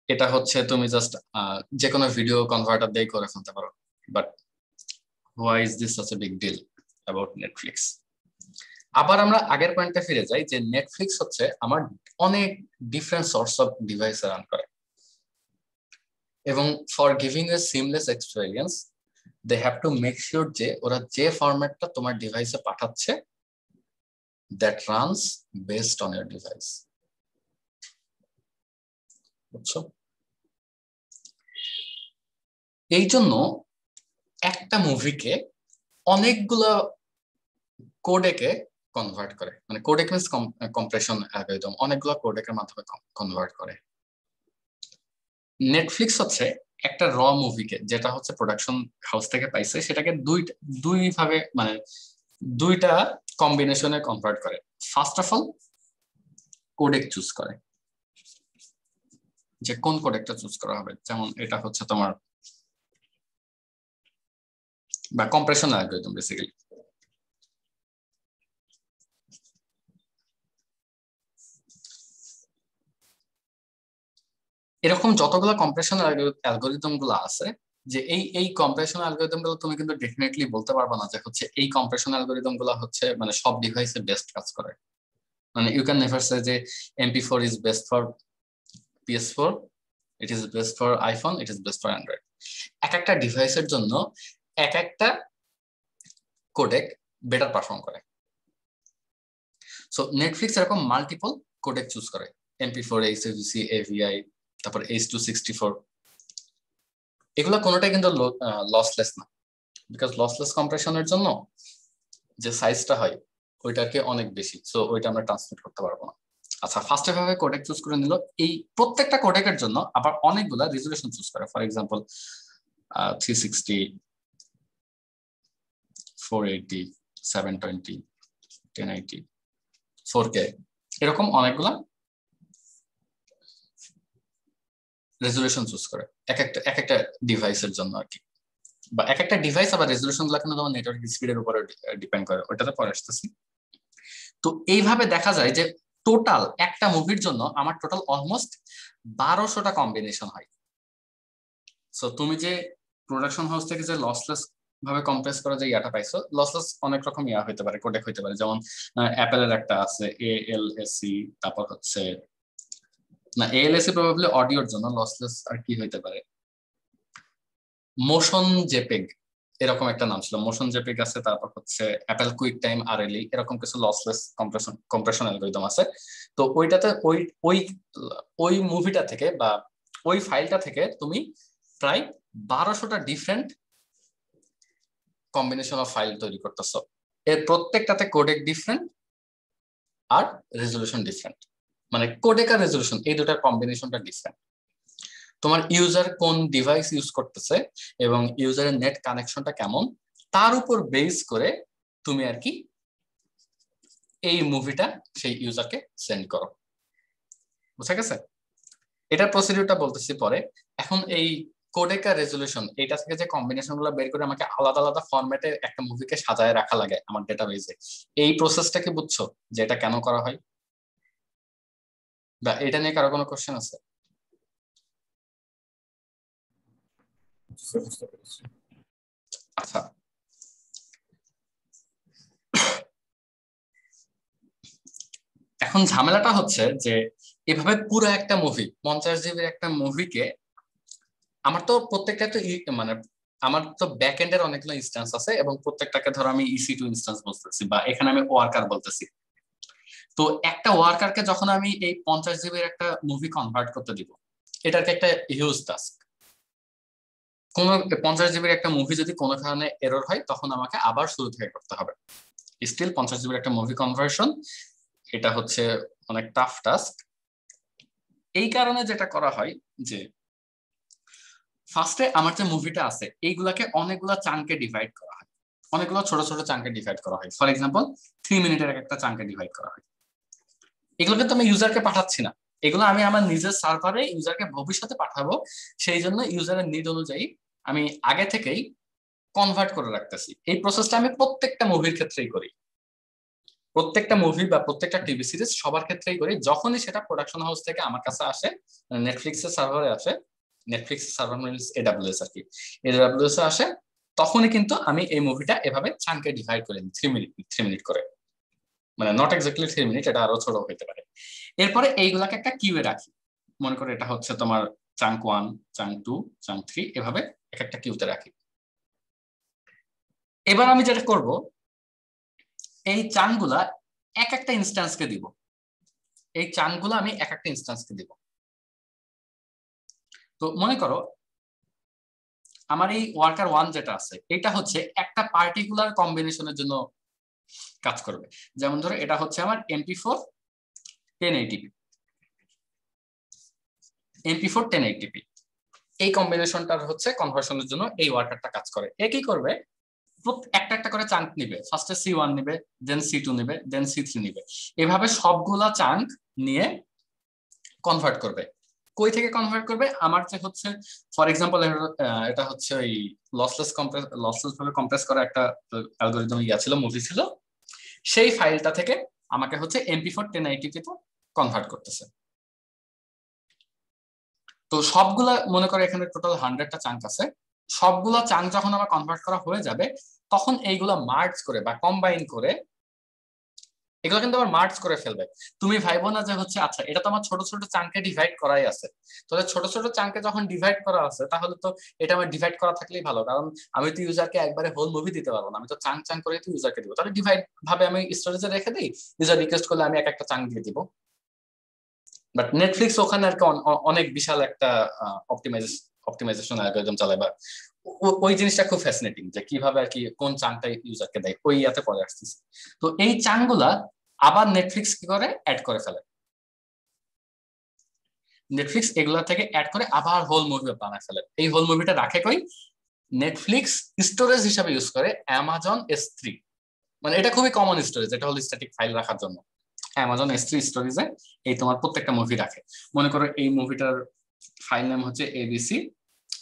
এটা হচ্ছে তুমি জাস্ট যে কোনো ভিডিও কনভার্টার দিয়ে করে ফেলতে পারো। But why is this such a big deal about Netflix? আবার আমরা আগের পয়েন্টে ফিরে যাই যে নেটফ্লিক্স হচ্ছে আমার অনেক ডিফারেন্ট সোর্স অফ ডিভাইসে রান করে, এবং for giving a seamless experience they have to make sure যে ওরা যে ফরম্যাটটা তোমার ডিভাইসে পাঠাচ্ছে that runs based on your device. বুঝছো? এই জন্য একটা মুভিকে অনেকগুলো কোডেকে কনভার্ট করে, মানে কোডেক মিন্স কম্প্রেশন অ্যালগরিদম, অনেকগুলো কোডেকের মাধ্যমে কনভার্ট করে। নেটফ্লিক্স হচ্ছে একটা র মুভিকে, যেটা হচ্ছে প্রোডাকশন হাউস থেকে পাইছে, সেটাকে দুই ভাবে মানে দুইটা কম্বিনেশনে কনভার্ট করে। First of all codec choose করে, যে কোন কোডেকটা চুজ করা হবে। যেমন এটা হচ্ছে তোমার বা কম্প্রেশন অ্যালগরিদম বেসিক্যালি। এরকম যতগুলো কম্প্রেশন অ্যালগরিদম গুলো আছে, যে এই কম্প্রেশন অ্যালগরিদম গুলো তুমি কিন্তু ডেফিনেটলি বলতে পারবা না যে হচ্ছে এই কম্প্রেশন অ্যালগরিদম গুলো হচ্ছে মানে সব ডিভাইসে বেস্ট কাজ করে। মানে ইউ ক্যান নেভার সে যে MP4 is best for PS4, it is best for iPhone, it is best for Android. এক একটা ডিভাইসের জন্য এক একটা কোডেক বেটার পারফর্ম করে। সো নেটফ্লিক্স এরকম মাল্টিপল কোডেক চুজ করে, MP4, HEVC, AVI, তারপর H264। এগুলো কোনোটাই কিন্তু লসলেস না, বিকজ লসলেস কম্প্রেশনের জন্য যে সাইজটা হয় ওইটাকে অনেক বেশি, সো ওইটা আমরা ট্রান্সমিট করতে পারবো না। আচ্ছা, ফার্স্ট ভাবে কোডেক চুজ করে নিল। এই প্রত্যেকটা কোডেকের জন্য আবার অনেকগুলা রেজুলেশন চুজ করে, ফর এক্সাম্পল 360, 480, 720, 1080, 4K, এরকম অনেকগুলা রেজুলেশন চুজ করে এক একটা ডিভাইসের জন্য আর কি, বা এক একটা ডিভাইস আবার রেজুলেশন গুলো কিন্তু তোমার নেটওয়ার্ক স্পিডের উপরে ডিপেন্ড করে, ওইটাতে পরে আসতেছি। তো এইভাবে দেখা যায় যে টোটাল একটা মুভির জন্য আমার টোটাল অলমোস্ট 1200টা কম্বিনেশন হয়। সো তুমি যে প্রোডাকশন হাউস থেকে যে লসলেস ভাবে কম্প্রেস করা যে ইয়াটা পাইছো, লসলেস অনেক রকম ইয়া হইতে পারে, কোডেক হইতে পারে, যেমন অ্যাপেলের একটা আছে ALSC, তারপর হচ্ছে না ALSC প্রবাবলি অডিওর জন্য, লসলেস আর কি হইতে পারে, মোশন জেপেগ এরকম একটা নাম ছিল, মোশন জেপেগ আছে, তারপর হচ্ছে অ্যাপেল কুইক টাইম RLE, এরকম কিছু লসলেস কম্প্রেশন অ্যালগরিদম আছে। তো ওইটাতে ওই ওই ওই মুভিটা থেকে বা ওই ফাইলটা থেকে তুমি প্রায় 1200টা ডিফারেন্ট কম্বিনেশন অফ ফাইল তৈরি করতেছো, এর প্রত্যেকটাতে কোডেক ডিফারেন্ট আর রেজলিউশন ডিফারেন্ট, মানে কোডেক আর রেজলিউশন এই দুটার কম্বিনেশনটা ডিফারেন্ট। তোমার ইউজার কোন ডিভাইস ইউজ করতেছে এবং ইউজারের নেট কানেকশনটা কেমন, তার উপর বেস করে তুমি আর কি এই মুভিটা সেই ইউজারকে সেন্ড করো। বুঝা গেছে? এটার প্রসিডিউরটা বলতেছি পরে। এখন এই কোডেক আর রেজলিউশন এটা থেকে যে কম্বিনেশন গুলো বের করে আমাকে আলাদা আলাদা ফরম্যাটে একটা মুভিকে সাজায় রাখা লাগে আমার ডেটাবেজে, এই প্রসেসটা কি বুঝছো যে এটা কেন করা হয়, বা এটা নিয়ে কারো কোনো কোশ্চেন আছে? আচ্ছা, এখন ঝামেলাটা হচ্ছে যে এভাবে পুরো একটা মুভি 50 জিবির একটা মুভিকে, আমার তো প্রত্যেকটা তো মানে আমার তো ব্যাক এন্ডের অনেকগুলো ইনস্ট্যান্স আছে এবং প্রত্যেকটাকে ধরো আমি EC2 ইনস্ট্যান্স বলতেছি বা এখানে আমি ওয়ার্কার বলতেছি। তো একটা ওয়ার্কারকে যখন আমি এই 50 জিবির একটা মুভি কনভার্ট করতে দিব, এটাকে একটা হিউজ টাস্ক। কোন 50 জিবির একটা মুভি যদি কোনো কারণে এরর হয় তখন আমাকে আবার শুরু থেকে করতে হবে। স্টিল 50 জিবির একটা মুভি কনভার্সন, এটা হচ্ছে অনেক টাফ টাস্ক। এই কারণে যেটা করা হয় যে ফার্স্টে আমার যে মুভিটা আছে এইগুলাকে অনেকগুলা চাঙ্কে ডিভাইড করা হয়, অনেকগুলো ছোট ছোট চাঙ্কে ডিভাইড করা হয়। ফর এক্সাম্পল 3 মিনিটের একটা চাঙ্কে ডিভাইড করা হয়। এগুলো কিন্তু আমি ইউজারকে পাঠাচ্ছি না, এগুলো আমি আমার নিজের সার্ভারে ইউজারকে ভবিষ্যতে পাঠাবো, সেই জন্য ইউজারের নিড অনুযায়ী আমি আগে থেকেই কনভার্ট করে রাখতেছি। এই প্রসেসটা আমি প্রত্যেকটা মুভির ক্ষেত্রেই করি, প্রত্যেকটা মুভি বা প্রত্যেকটা টিভি সিরিজ সবার ক্ষেত্রেই করি। যখনই সেটা প্রোডাকশন হাউস থেকে আমার কাছে আসে, নেটফ্লিক্সের সার্ভারে আসে, নেটফ্লিক্স সার্ভার মিনস AWS আর কি, AWS আসে, তখনই কিন্তু আমি এই মুভিটা এভাবে চাঙ্কে ডিভাইড করে নিই 3 মিনিট করে, মানে নট এক্স্যাক্টলি 3 মিনিট, এটা আরো ছোট হইতে পারে। এরপরে এইগুলাকে একটা কিউয়ে রাখি, মনে করে এটা হচ্ছে তোমার চাঙ্ক 1, চাঙ্ক 2, চাঙ্ক 3, এভাবে এক একটা কিউতে রাখি। এবার আমি যেটা করব, এই চাঙ্কগুলা এক একটা ইনস্ট্যান্সকে দিব, এই চাঙ্কগুলো আমি এক একটা ইনস্ট্যান্সকে দিব। তো মনে করো আমার এই ওয়ার্কার 1 যেটা আছে এটা হচ্ছে একটা পার্টিকুলার কম্বিনেশনের জন্য কাজ করবে। যেমন ধরো এটা হচ্ছে আমার MP4 1080p, MP4 1080p, এই কম্বিনেশনটার হচ্ছে কনভার্সনের জন্য এই ওয়ার্কারটা কাজ করে। এ কি করবে, একটা একটা করে চাঙ্ক নিবে, ফার্স্টে C1 নিবে, দেন C2 নিবে, দেন C3 নিবে, এভাবে সবগুলা চাঙ্ক নিয়ে কনভার্ট করবে। কই থেকে কনভার্ট করবে, আমার যে হচ্ছে ফর এক্সাম্পল এটা হচ্ছে ওই লসলেস ভাবে কম্প্রেস করা একটা অ্যালগরিদম ইয়া ছিল, মুভি ছিল, সেই ফাইলটা থেকে আমাকে হচ্ছে MP4 1080p তে কনভার্ট করতেছে। তো সবগুলা মনে করে এখানে টোটাল 100টা চাঙ্ক আছে, সবগুলা চাঙ্ক যখন আমার কনভার্ট করা হয়ে যাবে তখন এইগুলা মার্জ করে বা কম্বাইন করে এগুলো কিন্তু আবার মার্জ করে ফেলবে। তুমি ভাইবো না যে হচ্ছে আচ্ছা এটা তো আমার ছোট ছোট চাঙ্কে ডিভাইড করাই আছে, তাহলে ছোট ছোট চাঙ্কে যখন ডিভাইড করা আছে তাহলে তো এটা আমার ডিভাইড করা থাকলেই ভালো, কারণ আমি তো ইউজারকে একবারে হোল মুভি দিতে পারবো না, আমি তো চাঙ্ক চাঙ্ক করে তো ইউজারকে দিব, তাহলে ডিভাইড ভাবে আমি স্টোরেজে রেখে দিই, ইউজার রিকোয়েস্ট করলে আমি এক একটা চাঙ্ক দিয়ে দিব। বাট নেটফ্লিক্স ওখানে আর কি অনেক বিশাল একটা অপটিমাইজেশন অ্যালগরিদম চালায়, বা ওই জিনিসটা খুব ফ্যাসিনেটিং যে কিভাবে আর কি কোন চাঙ্কটা ইউজারকে দেয়, ওই ইয়াতে পরে আসতেছে। তো এই চাঙ্কগুলা আবার নেটফ্লিক্স কি করে অ্যাড করে ফেলে, নেটফ্লিক্স এগুলা থেকে অ্যাড করে আবার হোল মুভি বানায় ফেলে। এই হোল মুভিটা রাখে কই, নেটফ্লিক্স স্টোরেজ হিসাবে ইউজ করে অ্যামাজন S3, মানে এটা খুবই কমন স্টোরেজ, এটা হলো স্ট্যাটিক ফাইল রাখার জন্য। অ্যামাজন S3 স্টোরেজে এই তোমার প্রত্যেকটা মুভি রাখে। মনে করো এই মুভিটার ফাইল নাম হচ্ছে এবিসি,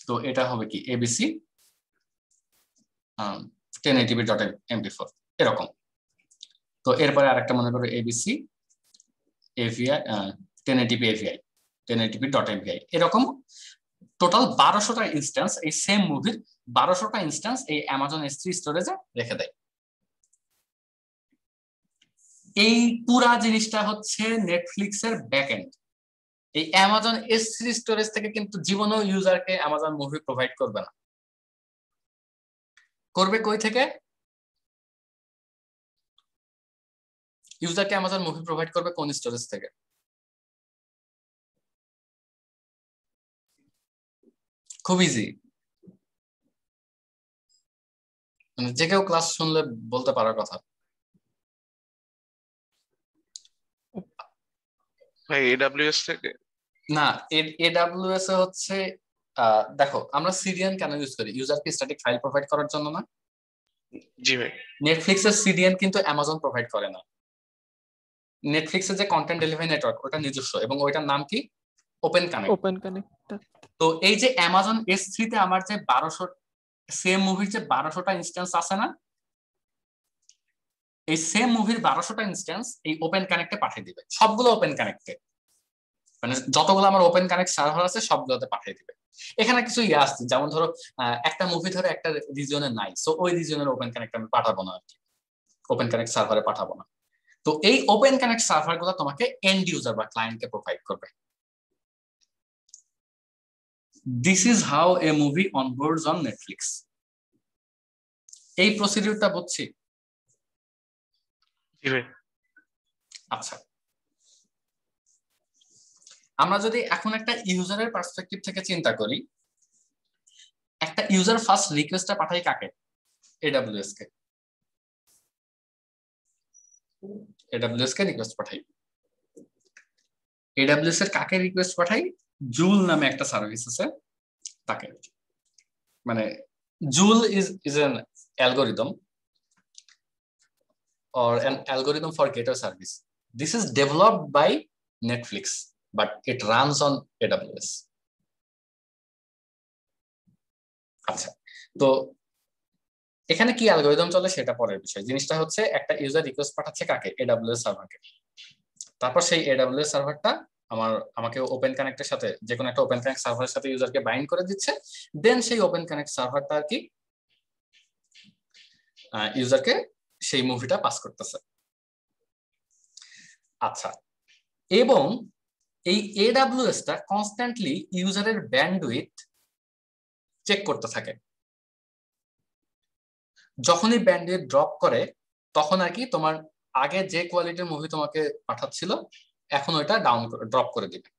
তো এটা হবে কি এবিসি 1080p.mp4 এরকম। তো এরপরে আরেকটা মনে করো ABC AVI 1080p AVI 1080p.mpi, এরকম টোটাল 1200টা ইনস্ট্যান্স এই সেম মুভির 1200টা ইনস্ট্যান্স এই অ্যামাজন S3 স্টোরেজে রেখে দেয়। এই পুরা জিনিসটা হচ্ছে নেটফ্লিক্সের ব্যাকএন্ড। এই অ্যামাজন S3 স্টোরেজ থেকে কিন্তু জীবনেও ইউজারকে অ্যামাজন মুভি প্রোভাইড করবে না। করবে কই থেকে? ইউজারকে অ্যামাজন মুভি প্রোভাইড করবে কোন স্টোরেজ থেকে? খুব ইজি, মানে যে কেউ ক্লাস শুনলে বলতে পারার কথা। ভাই এডব্লিউএস থেকে না, এডব্লিউএস এ হচ্ছে দেখো আমরা সিডিএন কেন ইউজ করি? ইউজারকে স্ট্যাটিক ফাইল প্রোভাইড করার জন্য না? জি ভাই। নেটফ্লিক্সের সিডিএন কিন্তু অ্যামাজন প্রোভাইড করে না। নেটফ্লিক্সের যে কন্টেন্ট ডেলিভারি নেটওয়ার্ক ওটা নিজস্ব, এবং ওইটার নাম কি? Open connect. Open connect. তো এই যে অ্যামাজন S3 তে আমার যে 1200 সেম মুভির যে 1200টা ইনস্ট্যান্স আছে না, এই সেম মুভির 1200টা ইনস্ট্যান্স এই ওপেন কানেক্টে পাঠিয়ে দিবে, সবগুলো ওপেন কানেক্টে, মানে যতগুলো আমার ওপেন কানেক্ট সার্ভার আছে সবগুলোতে পাঠিয়ে দিবে। এখানে কিছু ইয়ে আসছে, যেমন ধরো একটা মুভি ধরো একটা রিজিয়নে নাই, সো ওই রিজিয়নের ওপেন কানেক্ট আমি পাঠাবো না আর কি, ওপেন কানেক্ট সার্ভারে পাঠাবো না। তো এই ওপেন কানেক্ট সার্ভার গুলো তোমাকে এন্ড ইউজার বা ক্লায়েন্টকে প্রোভাইড করবে। This is how a movie onboards on Netflix. এই প্রসিডিউরটা বুঝছি? জি ভাই। আচ্ছা, আমরা যদি এখন একটা ইউজারের পার্সপেক্টিভ থেকে চিন্তা করি, একটা ইউজার ফার্স্ট রিকোয়েস্টটা পাঠাই কাকে? এডব্লিউএস কে। এডব্লিউএস কে রিকোয়েস্ট পাঠাই। এডব্লিউএস এর কাকে রিকোয়েস্ট পাঠাই? জুল নামে একটা সার্ভিস আছে তাকে। মানে joule is an algorithm or an algorithm for gateway service. This is developed by Netflix, but it runs on AWS. আচ্ছা, তো এখানে কি অ্যালগরিদম চলে সেটা পরের বিষয়। জিনিসটা হচ্ছে একটা ইউজার রিকোয়েস্ট পাঠাচ্ছে কাকে? AWS সার্ভারকে। তারপর সেই AWS সার্ভারটা আমাকে ওপেন কানেক্টের সাথে, যে কোনো একটা ওপেন কানেক্ট সার্ভারের সাথে ইউজারকে বাইন্ড করে দিচ্ছে, দেন সেই ওপেন কানেক্ট সার্ভারটা আর কি ইউজারকে সেই মুভিটা পাস করতেছে। আচ্ছা, এবং এই AWS টা কনস্ট্যান্টলি ইউজারের ব্যান্ডউইথ চেক করতে থাকে। যখনই ব্যান্ডউইথ ড্রপ করে তখন আর কি তোমার আগে যে কোয়ালিটির মুভি তোমাকে পাঠাচ্ছিল এখন ওইটা ড্রপ করে দিবে,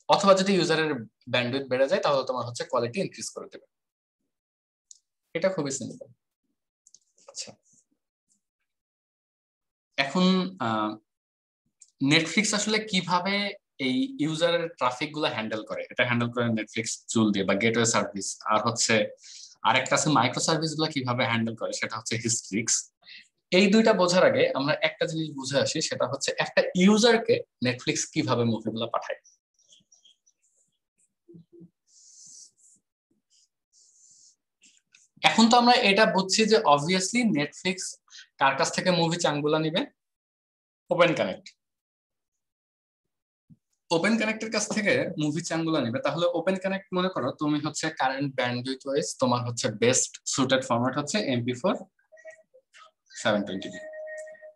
অথবা যদি ইউজারের ব্যান্ডউইথ বেড়ে যায় তাহলে তোমার হচ্ছে কোয়ালিটি ইনক্রিজ করে দেবে। এটা খুবই সিম্পল। আচ্ছা, এখন নেটফ্লিক্স আসলে কিভাবে এই ইউজারের ট্রাফিক গুলো হ্যান্ডেল করে? এটা হ্যান্ডেল করে নেটফ্লিক্স টুল দিয়ে বা গেটওয়ে সার্ভিস। আর হচ্ছে আরেকটা আছে মাইক্রো সার্ভিস গুলো কিভাবে হ্যান্ডেল করে, সেটা হচ্ছে হিস্ট্রিক্স। এই দুইটা বোঝার আগে আমরা একটা জিনিস বুঝে আসি, সেটা হচ্ছে একটা ইউজারকে নেটফ্লিক্স কিভাবে মুভিগুলো পাঠায়। এখন তো আমরা এটা বুঝছি যে অবভিয়াসলি নেটফ্লিক্স কার কাছ থেকে মুভি চাঙ্গুলা নিবে? Open connect. ওপেন কানেক্টের কাছ থেকে মুভি চাঙ্গুলা নিবে। তাহলে ওপেন কানেক্ট মনে করো তুমি হচ্ছে কারেন্ট ব্যান্ডউইথ ওয়াইজ তোমার হচ্ছে বেস্ট সুটেড ফরম্যাট হচ্ছে MP4 720p।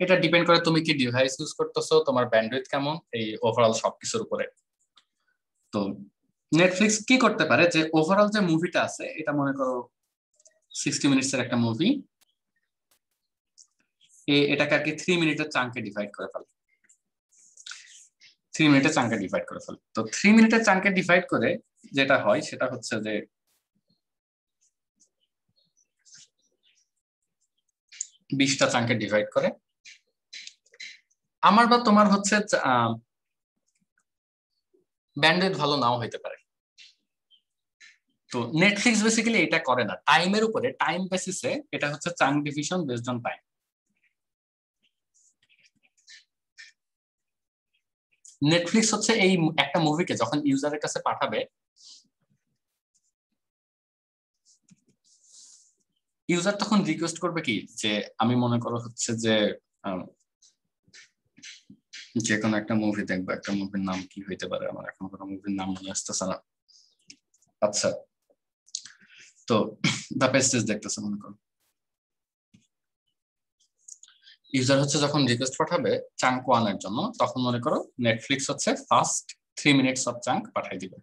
এটা ডিপেন্ড করে তুমি কি ডিভাইস ইউজ করতেছো, তোমার ব্যান্ডউইথ কেমন, এই ওভারঅল সবকিছুর উপরে। তো নেটফ্লিক্স কি করতে পারে যে ওভারঅল যে মুভিটা আছে এটা মনে করো 60 মিনিটস এর একটা মুভি, এটাকে আর কি 3 মিনিটের চাঙ্কে ডিভাইড করে ফেলে। 3 মিনিটের চাঙ্কে ডিভাইড করে ফেলে। তো 3 মিনিটের চাঙ্কে ডিভাইড করে যেটা হয় সেটা হচ্ছে যে 20টা চাঙ্কে ডিভাইড করে। আমার বা তোমার হচ্ছে ব্যান্ডউইথ ভালো নাও হইতে পারে। তো নেটফ্লিক্স বেসিক্যালি এটা করে না, টাইমের উপরে, টাইম বেসিসে এটা হচ্ছে chunk division based on time. Netflix হচ্ছে এই একটা মুভিকে যখন ইউজারের কাছে পাঠাবে, ইউজার তখন রিকোয়েস্ট করবে কি যে আমি মনে করো হচ্ছে যে যে কোনো একটা মুভি দেখবো, একটা মুভির নাম কি হইতে পারে, আমার এখন কোনো মুভির নাম মনে আসতেছে না। আচ্ছা, তো দ্য পেস্টিজ দেখতেছে মনে করো, ইউজার হচ্ছে যখন রিকোয়েস্ট পাঠাবে চাঙ্ক 1 এর জন্য, তখন মনে করো নেটফ্লিক্স হচ্ছে ফার্স্ট 3 মিনিটস অফ চাঙ্ক পাঠাই দিবে।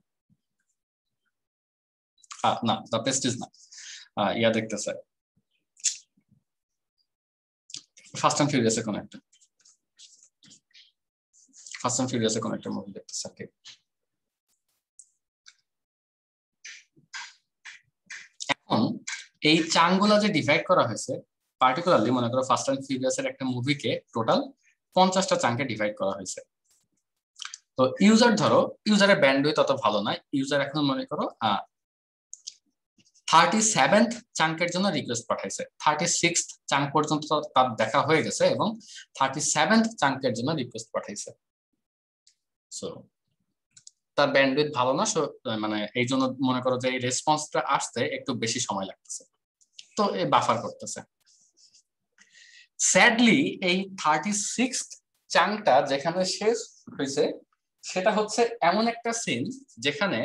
না, দ্য পেস্টিজ না, ইয়া দেখতেছে ফাস্ট অ্যান্ড ফিউরিয়াস কোন একটা, ফাস্ট অ্যান্ড ফিউরিয়াস কোন একটা মুভি দেখতেছে আর কি। এখন এই চাঙ্কগুলা যে ডিভাইড করা হয়েছে, পার্টিকুলারলি মনে করো ফাস্ট অ্যান্ড ফিউরিয়াস এর একটা মুভিকে টোটাল 50টা চাঙ্কে ডিভাইড করা হয়েছে। তো ইউজার ধরো, ইউজারের ব্যান্ডউইথ তত ভালো নয়, ইউজার এখন মনে করো 37th চাঙ্কের জন্য রিকোয়েস্ট পাঠাইছে, 36th চাঙ্ক পর্যন্ত তার দেখা হয়ে গেছে এবং 37th চাঙ্কের জন্য রিকোয়েস্ট পাঠাইছে। সো তার ব্যান্ডউইথ ভালো না, মানে এই জন্য মনে করো যে এই রেসপন্সটা আসতে একটু বেশি সময় লাগতেছে, তো এই বাফার করতেছে। স্যাডলি এই 36th চাঙ্কটা যেখানে শেষ হয়েছে সেটা হচ্ছে এমন একটা সিন যেখানে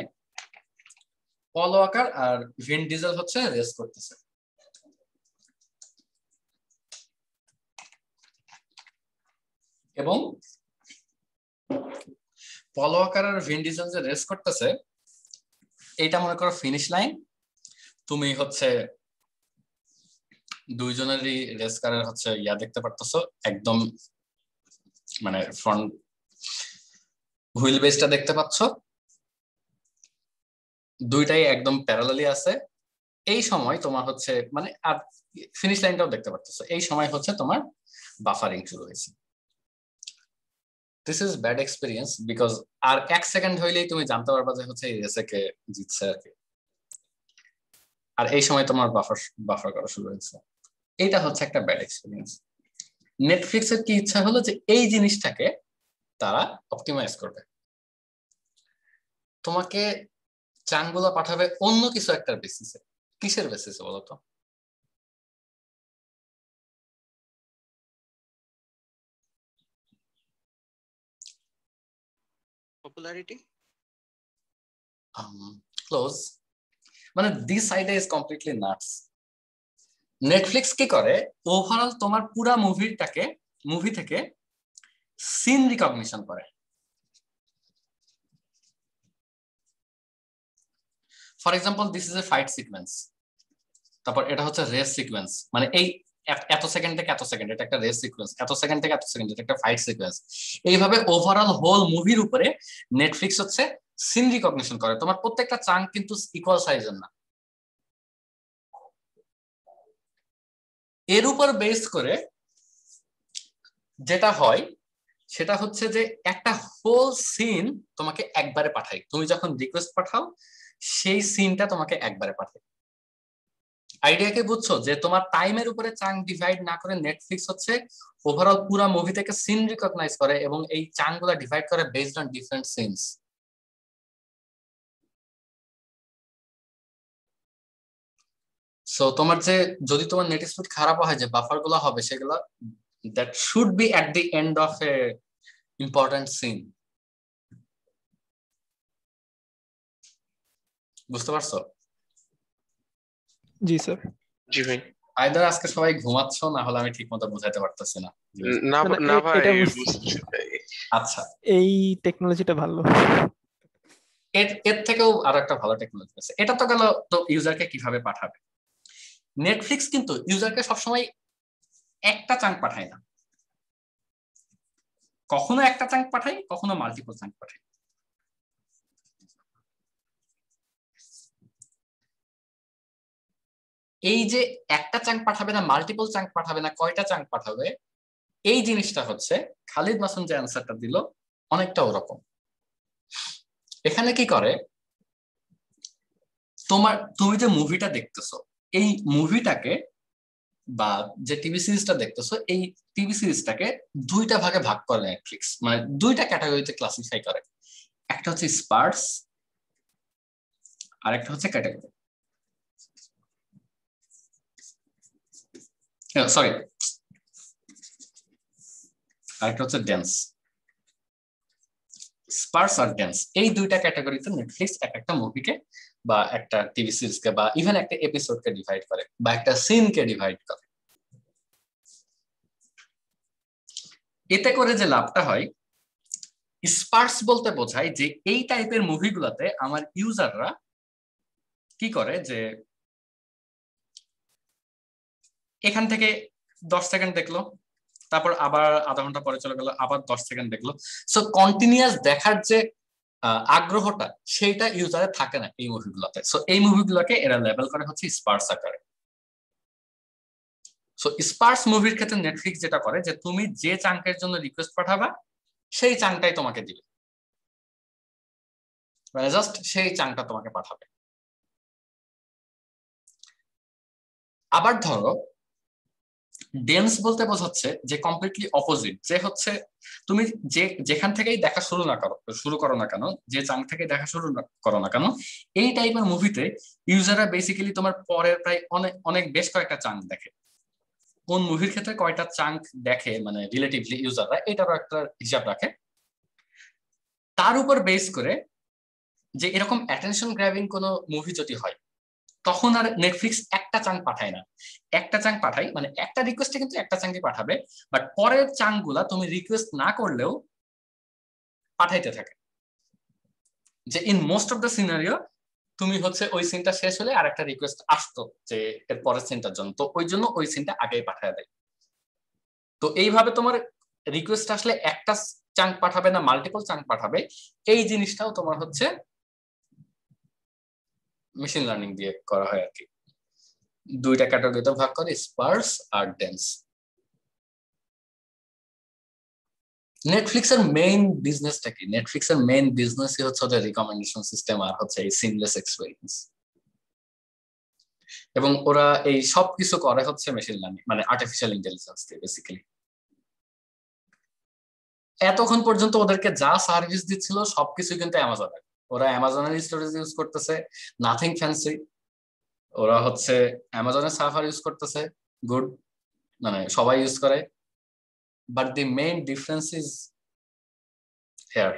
পল ওয়াকার আর ভিন ডিজেল হচ্ছে রেস করতেছে, এবং পল ওয়াকার আর ভিন ডিজেল যে রেস করতেছে এইটা মনে করো ফিনিশ লাইন, তুমি হচ্ছে দুইজনেরই রেস কারের হচ্ছে ইয়া দেখতে পারতেছো, একদম মানে ফ্রন্ট হুইল বেসটা দেখতে পাচ্ছ, দুইটাই একদম প্যারালালি আছে। এই সময় তোমার হচ্ছে মানে আর ফিনিশ লাইনটাও দেখতে পারতেছো, এই সময় হচ্ছে তোমার বাফারিং শুরু হয়েছে। This is bad experience, because আর 1 সেকেন্ড হইলেই তুমি জানতে পারবা যে হচ্ছে এই রেসে কে জিতছে আর কি, আর এই সময় তোমার বাফার করা শুরু হয়েছে। এইটা হচ্ছে একটা ব্যাড এক্সপিরিয়েন্স। নেটফ্লিক্সের কি ইচ্ছা হলো যে এই জিনিসটাকে তারা অপটিমাইজ করবে, তোমাকে চাঙ্কগুলো পাঠাবে অন্য কিছু একটা বেসিসে। কিসের বেসিসে বলতো? পপুলারিটি। ক্লোজ, মানে this idea is completely nuts. Netflix কি করে, ওভারঅল তোমার পুরা মুভি থেকে সিন রিকগনিশন করে। For example, this is a fight sequence, তারপর এটা হচ্ছে রেস সিকোয়েন্স, মানে এই এত সেকেন্ড থেকে এত সেকেন্ড এটা একটা রেস সিকোয়েন্স, এত সেকেন্ড থেকে এত সেকেন্ড এটা একটা ফাইট সিকোয়েন্স। এইভাবে ওভারঅল হোল মুভির উপরে নেটফ্লিক্স হচ্ছে সিন রিকগনিশন করে। তোমার প্রত্যেকটা চাঙ্ক কিন্তু ইকুয়াল সাইজের না, এর উপর বেস করে যেটা হয় সেটা হচ্ছে যে একটা হোল সিন তোমাকে একবারে পাঠায়, তুমি যখন রিকোয়েস্ট পাঠাও সেই সিনটা তোমাকে একবারে পাঠায়। আইডিয়া কি বুঝছো? যে তোমার টাইমের উপরে চাঙ্ক ডিভাইড না করে নেটফ্লিক্স হচ্ছে ওভারঅল পুরো মুভি থেকে সিন রিকগনাইজ করে এবং এই চাঙ্ক গুলা ডিভাইড করে based on different scenes. So তোমার যে যদি তোমার নেট স্পিড খারাপ হয়, যে বাফার গুলো হবে সেগুলো that should be at the end of a important scene. বুঝতে পারছো? জি স্যার। জি ভাই। আইদার আজকে সবাই ঘুমাচ্ছ, না হলে আমি ঠিক মতো বুঝাইতে পারতেছি না। না না, না ভাই, এটা বুঝছি ভাই। আচ্ছা, এই টেকনোলজিটা ভালো। এর থেকেও আরো একটা ভালো টেকনোলজি আছে। এটা তো গেল তো ইউজারকে কিভাবে পাঠাবে। নেটফ্লিক্স কিন্তু ইউজারকে সবসময় একটা চাঙ্ক পাঠায় না, কখনো একটা চাঙ্ক পাঠায়, কখনো মাল্টিপল চাঙ্ক পাঠায়। এই যে একটা চাঙ্ক পাঠাবে না, মাল্টিপল চাঙ্ক পাঠাবে না, কয়টা চাঙ্ক পাঠাবে, এই জিনিসটা হচ্ছে খালিদ মাসুম যে অ্যান্সারটা দিল অনেকটা ওরকম। এখানে কি করে, তুমি যে মুভিটা দেখতেছো এই মুভিটাকে বা যে টিভি সিরিজটা দেখতেছো এই টিভি সিরিজটাকে দুইটা ভাগে ভাগ করে নেটফ্লিক্স, মানে দুইটা ক্যাটাগরিতে ক্লাসিফাই করে। একটা হচ্ছে স্পার্স আর একটা হচ্ছে ক্যাটাগরি, সরি আরেকটা হচ্ছে ডেন্স। স্পার্স আর ডেন্স এই দুইটা ক্যাটাগরিতে নেটফ্লিক্স এক একটা মুভিকে বা একটা টিভি সিরিজকে বা ইভেন একটা এপিসোডকে ডিভাইড করে বা একটা সিনকে ডিভাইড করে। এতে করে যে লাভটা হয়, স্পার্স বলতে বোঝায় যে এই টাইপের মুভিগুলোতে আমার ইউজাররা কি করে, যে এখান থেকে 10 সেকেন্ড দেখলো, তারপর আবার আধা ঘন্টা পরে চলে গেল, আবার 10 সেকেন্ড দেখলো। সো কন্টিনিউয়াস দেখার যে আগ্রহটা সেইটা ইউজারে থাকে না এই মুভিগুলোতে। সো এই মুভিগুলোকে এরা লেবেল করে হচ্ছে স্পার্স আকারে। সো স্পার্স মুভির ক্ষেত্রে নেটফ্লিক্স যেটা করে যে তুমি যে চাঙ্কের জন্য রিকোয়েস্ট পাঠাবা সেই চাঙ্কটাই তোমাকে দিবে, মানে জাস্ট সেই চাঙ্কটা তোমাকে পাঠাবে। আবার ধরো ডেন্স বলতে বোঝাচ্ছে যে কমপ্লিটলি অপোজিট, যে হচ্ছে তুমি যেখান থেকেই দেখা শুরু করো না কেন, যে চাঙ্ক থেকে দেখা করো না কেন, এই টাইপের মুভিতে ইউজাররা বেসিক্যালি তোমার পরের প্রায় অনেক অনেক বেশ কয়েকটা চাঙ্ক দেখে। কোন মুভির ক্ষেত্রে কয়টা চাঙ্ক দেখে মানে রিলেটিভলি ইউজাররা এটারও একটা হিসাব রাখে। তার উপর বেস করে যে এরকম অ্যাটেনশন গ্র্যাবিং কোনো মুভি যদি হয় তখন আর নেটফ্লিক্স একটা চাঙ্ক পাঠায় না, একটা চাঙ্ক পাঠাই মানে একটা রিকোয়েস্টে কিন্তু একটা চাঙ্কই পাঠাবে, বাট পরের চাঙ্ক গুলা তুমি রিকোয়েস্ট না করলেও পাঠাইতে থাকে। যে in most of the scenario তুমি হচ্ছে ওই সিনটা শেষ হলে আর একটা রিকোয়েস্ট আসতো যে এর পরের সিনটার জন্য, তো ওই জন্য ওই সিনটা আগেই পাঠায় দেয়। তো এইভাবে তোমার রিকোয়েস্ট আসলে একটা চাঙ্ক পাঠাবে না মাল্টিপল চাঙ্ক পাঠাবে, এই জিনিসটাও তোমার হচ্ছে মেশিন লার্নিং দিয়ে করা হয় আর কি। দুইটা ক্যাটাগরিতে ভাগ করে, স্পার্স আর ডেন্স। নেটফ্লিক্সের মেইন বিজনেসটা কি? নেটফ্লিক্সের মেইন বিজনেসই হচ্ছে ওদের রিকমেন্ডেশন সিস্টেম আর হচ্ছে এই সিমলেস এক্সপেরিয়েন্স, এবং ওরা এই সব কিছু করে হচ্ছে মেশিন লার্নিং মানে আর্টিফিশিয়াল ইন্টেলিজেন্স দিয়ে বেসিক্যালি। এতক্ষণ পর্যন্ত ওদেরকে যা সার্ভিস দিচ্ছিল সবকিছু কিন্তু অ্যামাজনের, ওরা অ্যামাজনের স্টোরেজ ইউজ করতেছে, নাথিং ফ্যান্সি। ওরা হচ্ছে অ্যামাজনের সার্ভার ইউজ করতেছে, গুড, মানে সবাই ইউজ করে। But the main difference is here,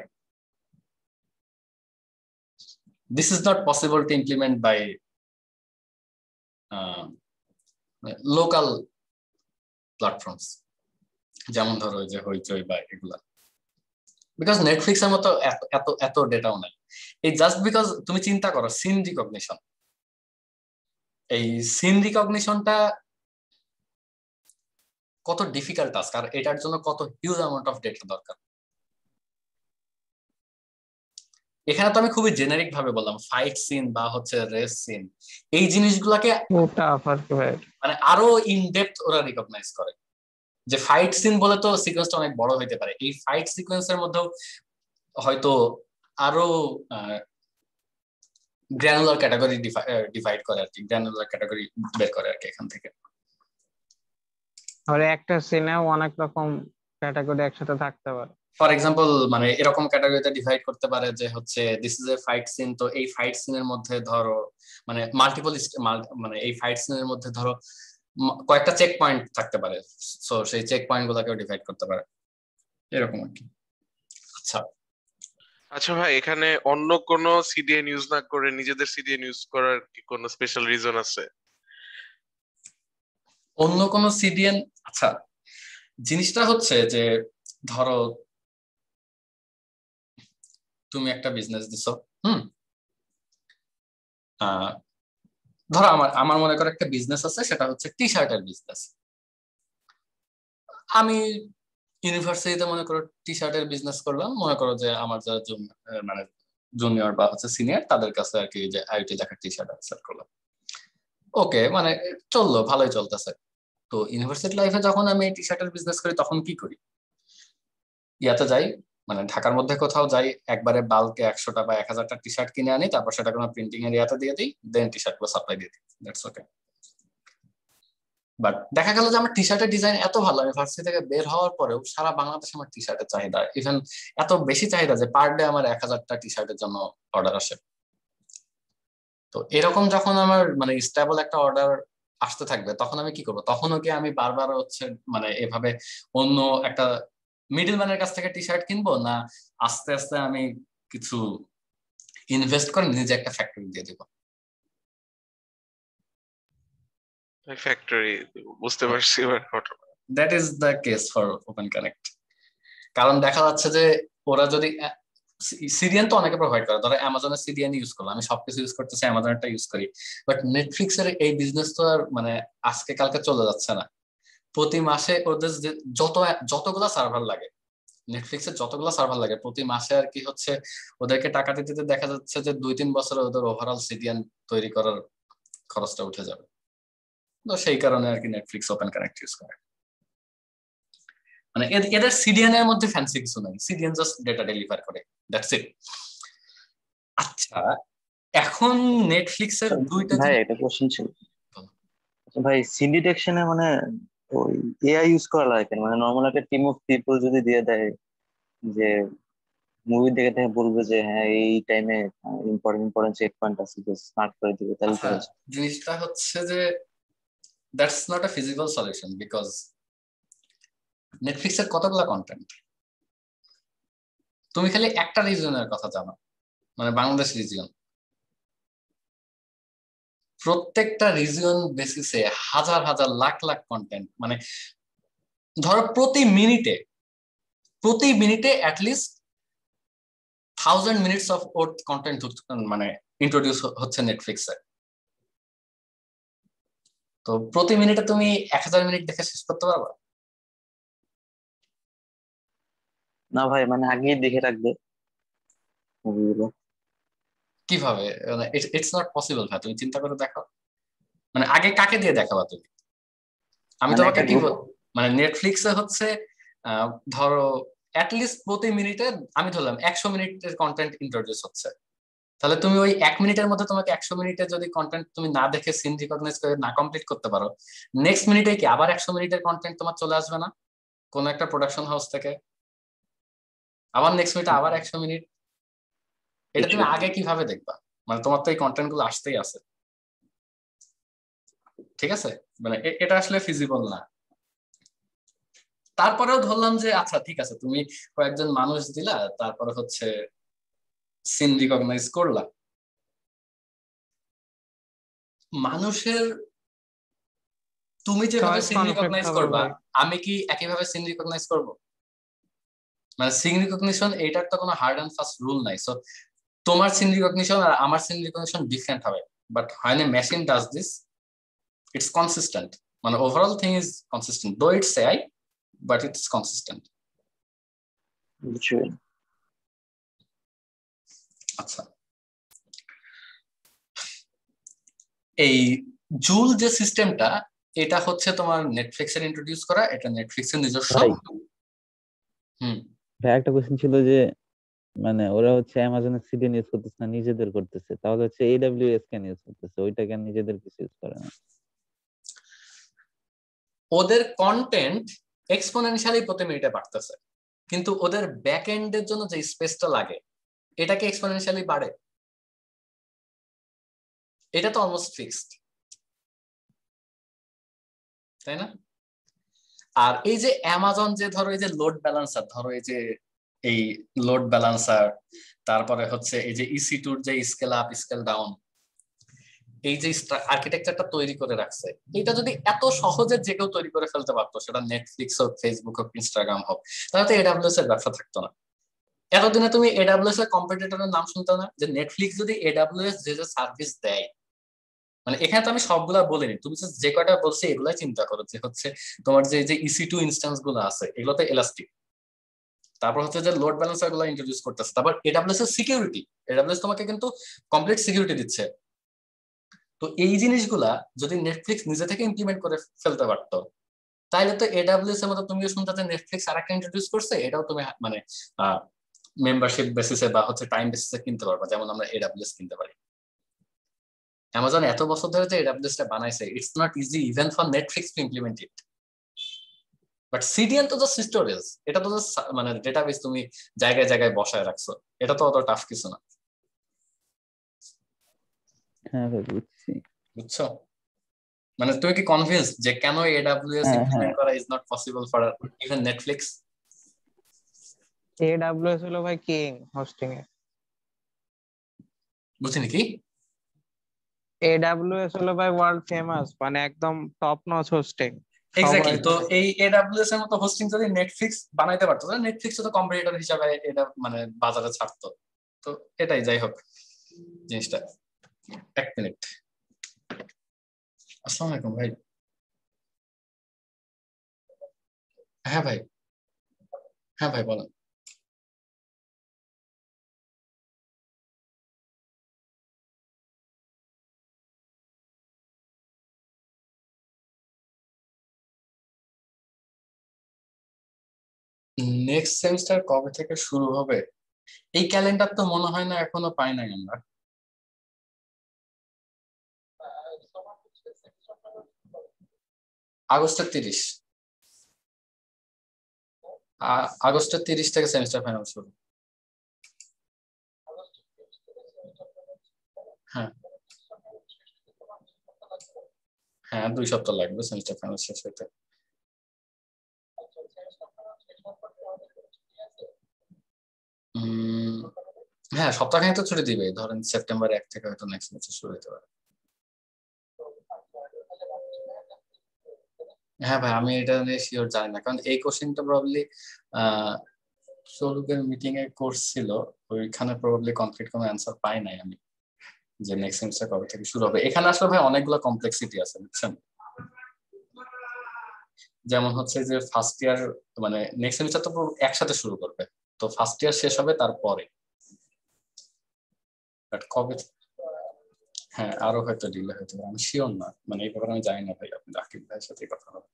this is not possible to implement by local platforms যেমন ধরো যে হইচই বা এগুলা, বিকজ নেটফ্লিক্সের মতো এত এত এত ডেটাও নাই। এই জাস্ট বিকজ তুমি চিন্তা করো সিন রিকগনিশন, এই সিন রিকগনিশনটা কত ডিফিকাল্ট টাস্ক আর এটার জন্য কত হিউজ অ্যামাউন্ট অফ ডেটা দরকার। এখানে তো আমি খুবই জেনারিক ভাবে বললাম ফাইট সিন বা হচ্ছে রেস সিন, এই জিনিসগুলোকে মানে আরো ইন ডেপথ ওরা রিকগনাইজ করে। যে ফাইট সিন বলে তো সিকোয়েন্সটা অনেক বড় হইতে পারে, এই ফাইট সিকোয়েন্সের মধ্যেও হয়তো আরো গ্র্যানুলার ক্যাটাগরি ডিভাইড করে আর কি, গ্র্যানুলার ক্যাটাগরি বের করে আর কি এখান থেকে। আর একটা সিনে অনেক রকম ক্যাটাগরি একসাথে থাকতে পারে। ফর এক্সাম্পল মানে এরকম ক্যাটাগরিতে ডিভাইড করতে পারে যে হচ্ছে this is a fight scene, তো এই ফাইট সিনের মধ্যে ধরো মানে মাল্টিপল মানে এই ফাইট সিনের মধ্যে ধরো কয়েকটা চেক পয়েন্ট থাকতে পারে, সো সেই চেক পয়েন্ট গুলোকেও ডিভাইড করতে পারে এরকম আর কি। আচ্ছা আচ্ছা ভাই, এখানে অন্য কোনো সিডিএন ইউজ না করে নিজেদের সিডিএন ইউজ করার কি কোনো স্পেশাল রিজন আছে? অন্য কোনো সিডিএন, আচ্ছা জিনিসটা হচ্ছে যে ধরো তুমি একটা বিজনেস দিছো, ধরো আমার মনে করো একটা বিজনেস আছে, সেটা হচ্ছে টি শার্টের বিজনেস। আমি ইউনিভার্সিটিতে মনে করো টি শার্টের বিজনেস করলাম, মনে করো যে আমার যারা মানে জুনিয়র বা হচ্ছে সিনিয়র তাদের কাছে আর কি যে আইটি লেখা টি শার্ট সেল করলাম। ওকে, মানে চললো, ভালোই চলতেছে। তো ইউনিভার্সিটি লাইফে যখন আমি টি শার্টের বিজনেস করি তখন কি করি, ইয়াতে যাই মানে ঢাকার মধ্যে কোথাও যাই, একবারে বাল্কে 100টা বা 1000টা টি শার্ট কিনে আনি, তারপর সেটা কোনো প্রিন্টিং এর ইয়াতে দিয়ে দিই, দেন টি শার্ট গুলো সাপ্লাই দিয়ে দিই, দ্যাটস ওকে। বাট দেখা গেল যে আমার টি শার্টের ডিজাইন এত ভালো, আমি ভার্সিটি থেকে বের হওয়ার পরেও সারা বাংলাদেশে আমার টি শার্টের চাহিদা, ইভেন এত বেশি চাহিদা যে পার ডে আমার 1000টা টি শার্টের জন্য অর্ডার আসে। তো এরকম যখন আমার মানে স্টেবল একটা অর্ডার আসতে থাকবে তখন আমি কি করবো? তখনও কি আমি বারবার হচ্ছে মানে এভাবে অন্য একটা মিডল ম্যানের কাছ থেকে টি শার্ট কিনবো, না আস্তে আস্তে আমি কিছু ইনভেস্ট করে নিজে একটা ফ্যাক্টরি দিয়ে দিব? ফ্যাক্টরি, বুঝতে পারছি এবার ঘটনা। That is the case for open connect. কারণ দেখা যাচ্ছে যে ওরা যদি সিডিএন তো অনেকে প্রোভাইড করে, ধরো অ্যামাজনের সিডিএন ইউজ করলো, আমি সবকিছু ইউজ করতেছি, অ্যামাজনেরটা ইউজ করি, বাট নেটফ্লিক্স এর এই বিজনেস তো আর মানে আজকে কালকে চলে যাচ্ছে না। প্রতি মাসে ওদের যতগুলা সার্ভার লাগে, নেটফ্লিক্স এর যতগুলা সার্ভার লাগে প্রতি মাসে আর কি হচ্ছে ওদেরকে টাকা দিতে দিতে দেখা যাচ্ছে যে 2-3 বছরে ওদের ওভারঅল সিডিএন তৈরি করার খরচটা উঠে যাবে। তো সেই কারণে আর কি নেটফ্লিক্স ওপেন কানেক্ট ইউজ করে। মানে এদের সিডিএন এর মধ্যে ফ্যান্সি কিছু নাই, সিডিএন জাস্ট ডেটা ডেলিভার করে, দ্যাটস ইট। আচ্ছা, এখন নেটফ্লিক্স এর দুইটা ভাই একটা কোশ্চেন ছিল। আচ্ছা ভাই, সিন ডিটেকশনে মানে ওই এআই ইউজ করা লাগে কেন? মানে নর্মাল একটা টিম অফ পিপল যদি দিয়ে দেয় যে মুভি দেখে দেখে বলবে যে হ্যাঁ এই টাইমে ইম্পর্টেন্ট চেক পয়েন্ট আছে, জাস্ট স্মার্ট করে দিবে, তাহলে তো হয়েছে। জিনিসটা হচ্ছে যে that's not a feasible solution, because Netflix এর কতগুলা কন্টেন্ট, তুমি খালি একটা রিজিয়নের কথা জানো, মানে বাংলাদেশ রিজিয়ন, প্রত্যেকটা রিজিয়ন বেসিসে হাজার হাজার লাখ লাখ কন্টেন্ট, মানে ধরো প্রতি মিনিটে at least 1000 minutes of worth content মানে ইন্ট্রোডিউস হচ্ছে নেটফ্লিক্সে। তো প্রতি মিনিটে তুমি 1000 মিনিট দেখে শেষ করতে পারবা? না ভাই, মানে আগেই দেখে রাখবে মুভিগুলো। কিভাবে? ইটস নট পসিবল ভাই, তুমি চিন্তা করে দেখো, মানে আগে কাকে দিয়ে দেখাবা তুমি? আমি মানে তোমাকে একটা কি গ্রুপ। মানে নেটফ্লিক্সে হচ্ছে ধরো অ্যাটলিস্ট প্রতি মিনিটে আমি ধরলাম 100 মিনিটের কন্টেন্ট ইন্ট্রোডিউস হচ্ছে, তাহলে তুমি ওই 1 মিনিটের মধ্যে তোমাকে 100 মিনিটে যদি কন্টেন্ট তুমি না দেখে সিন রিকগনাইজ করে না কমপ্লিট করতে পারো, নেক্সট মিনিটে কি আবার 100 মিনিটের কন্টেন্ট তোমার চলে আসবে না কোন একটা প্রোডাকশন হাউস থেকে? আবার নেক্সট মিনিটে আবার 100 মিনিট, এটা তুমি আগে কিভাবে দেখবা? মানে তোমার তো এই কন্টেন্ট গুলো আসতেই আছে, ঠিক আছে? মানে এটা আসলে ফিজিবল না। তারপরেও ধরলাম যে আচ্ছা ঠিক আছে, তুমি কয়েকজন মানুষ দিলা, তারপরে হচ্ছে সিন রিকগনাইজ করলা, মানুষের তুমি যেভাবে চয়েস সিন কনফ্লিক্ট রিকগনাইজ হবে করবা ভাই। আমি কি একইভাবে সিন রিকগনাইজ করব? মানে সিন রিকগনিশন এটার তো কোনো হার্ড এন্ড ফাস্ট রুল নাই। সো তোমার সিন রিকগনিশন আর আমার সিন রিকগনিশন ডিফারেন্ট হবে, but when a machine does this it's consistent, মানে ওভারঅল থিং ইজ কনসিস্টেন্ট, দো it's AI but it's consistent. বুঝছেন? আচ্ছা, এই জুল যে সিস্টেমটা, এটা হচ্ছে তোমার নেটফ্লিক্স এর ইন্ট্রোডিউস করা, এটা নেটফ্লিক্স এর নিজস্ব। ভাই হুম, ভাই একটা কোশ্চেন ছিল যে মানে ওরা হচ্ছে অ্যামাজনের সিডিএন ইউজ করতেছে না, নিজেদের করতেছে, তাহলে হচ্ছে AWS কেন ইউজ করতেছে? ওইটা কেন নিজেদের কিছু ইউজ করে না? ওদের কন্টেন্ট এক্সপোনেনশিয়ালি প্রতি মিনিটে বাড়তেছে, কিন্তু ওদের ব্যাক এন্ডের জন্য যে স্পেসটা লাগে এটা কি এক্সপোনেনশিয়ালি বাড়ে? এটা তো অলমোস্ট ফিক্সড, তাই না? আর এই যে অ্যামাজন যে ধরো এই যে লোড ব্যালেন্সার, ধরো এই যে এই লোড ব্যালেন্সার, তারপরে হচ্ছে এই যে EC2 যে স্কেল আপ স্কেল ডাউন, এই যে আর্কিটেকচারটা তৈরি করে রাখছে, এটা যদি এত সহজে যে কেউ তৈরি করে ফেলতে পারতো, সেটা নেটফ্লিক্স হোক, ফেসবুক হোক, ইনস্টাগ্রাম হোক, তাহলে তো AWS এর ব্যবসা থাকতো না। এতদিনে তুমি AWS এর কম্পিটিটরের নাম শুনতো না? যে নেটফ্লিক্স যদি AWS যে যে সার্ভিস দেয়, মানে এখানে তো আমি সবগুলা বলিনি, তুমি যে কয়টা বলছি এগুলাই চিন্তা করো, যে হচ্ছে তোমার যে যে EC2 ইনস্ট্যান্স গুলো আছে এগুলো তো এলাস্টিক, তারপর হচ্ছে যে লোড ব্যালেন্সার গুলো ইন্ট্রোডিউস করতেছে, তারপর AWS এর সিকিউরিটি, AWS তোমাকে কিন্তু কমপ্লিট সিকিউরিটি দিচ্ছে। তো এই জিনিসগুলা যদি নেটফ্লিক্স নিজে থেকে ইমপ্লিমেন্ট করে ফেলতে পারতো, তাইলে তো AWS এর মতো তুমিও শুনতে যে নেটফ্লিক্স আরেকটা ইন্ট্রোডিউস করছে, এটাও তুমি মানে মেম্বারশিপ বেসিসে বা হচ্ছে টাইম বেসিসে কিনতে পারবা, যেমন আমরা AWS কিনতে পারি। অ্যামাজন এত বছর ধরে যে এডাব্লিউএস টা বানাইছে, it's not easy even for Netflix to implement it. But CDN তো জাস্ট স্টোরেজ, এটা তো জাস্ট মানে ডেটাবেস তুমি জায়গায় জায়গায় বসায় রাখছো, এটা তো অত টাফ কিছু না। হ্যাঁ ভাই বুঝছি। বুঝছো? মানে তুমি কি কনভিন্স যে কেন এডাব্লিউএস হ্যাঁ, ইমপ্লিমেন্ট হ্যাঁ। করা is not possible for even Netflix? AWS হলো ভাই কিং হোস্টিং এ। বুঝিনি কি? AWS হলো ভাই ওয়ার্ল্ড ফেমাস, মানে একদম টপ নচ হোস্টিং। এক্স্যাক্টলি। তো এই এডাব্লিউএস এর মতো হোস্টিং যদি নেটফ্লিক্স বানাইতে পারতো, তাহলে নেটফ্লিক্স তো কম্পিটিটর হিসাবে এটা মানে বাজারে ছাড়তো। তো এটাই, যাই হোক জিনিসটা। এক মিনিট। আসসালামু আলাইকুম ভাই। হ্যাঁ ভাই, হ্যাঁ ভাই বলেন। নেক্সট সেমিস্টার কবে থেকে শুরু হবে? এই ক্যালেন্ডার তো মনে হয় না এখনো পাই নাই আমরা। আগস্টের 30। আগস্টের 30 থেকে সেমিস্টার ফাইনাল শুরু। হ্যাঁ হ্যাঁ, 2 সপ্তাহ লাগবে সেমিস্টার ফাইনাল শেষ হতে। হ্যাঁ, সপ্তাহখানেক তো ছুটি দিবে, ধরেন সেপ্টেম্বর 1 থেকে হয়তো নেক্সট সেমিস্টার শুরু হতে পারে। হ্যাঁ ভাই, আমি এটা নিয়ে শিওর জানি না, কারণ এই কোশ্চেনটা প্রবাবলি সৌরভের মিটিং এ করছিল, ওইখানে প্রবাবলি কমপ্লিট কোনো অ্যান্সার পাই নাই আমি, যে নেক্সট সেমিস্টার কবে থেকে শুরু হবে। এখানে আসলে ভাই অনেকগুলো কমপ্লেক্সিটি আছে, বুঝছেন? যেমন হচ্ছে যে ফার্স্ট ইয়ার, মানে নেক্সট সেমিস্টার তো একসাথে শুরু করবে, তো ফার্স্ট ইয়ার শেষ হবে তারপরে। বাট কবে, হ্যাঁ আরো হয়তো ডিলে হতে পারে, আমি শিওর না, মানে এই ব্যাপারে আমি জানি না ভাই, আপনি আকিব ভাইয়ের সাথে কথা হবে।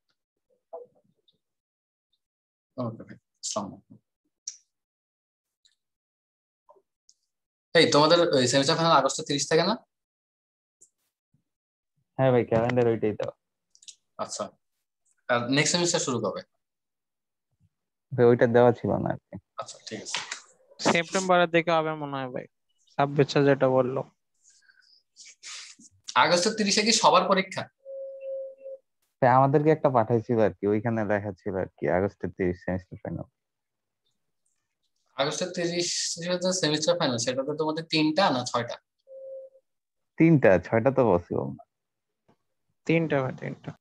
ওকে ভাই, আসসালামু আলাইকুম। এই তোমাদের সেমিস্টার ফাইনাল আগস্টের 30 থেকে না? হ্যাঁ ভাই, ক্যালেন্ডার ওইটাই তো। আচ্ছা, আর নেক্সট সেমিস্টার শুরু কবে? ভাই ওইটা দেওয়া ছিল না আর কি। আচ্ছা ঠিক আছে। সেপ্টেম্বরের দিকে হবে মনে হয় ভাই, 26 যেটা বললো। আগস্টের 30-এ কি সবার পরীক্ষা? ভাই আমাদেরকে একটা পাঠাইছিল আর কি, ওইখানে লেখা ছিল আর কি আগস্টের 30 সেমিস্টার ফাইনাল। আগস্টের 30 যে সেমিস্টার ফাইনাল, সেটাতে তোমাদের 3টা না 6টা? 3টা, 6টা তো পসিবল না। 3টা ভাই, 3টা।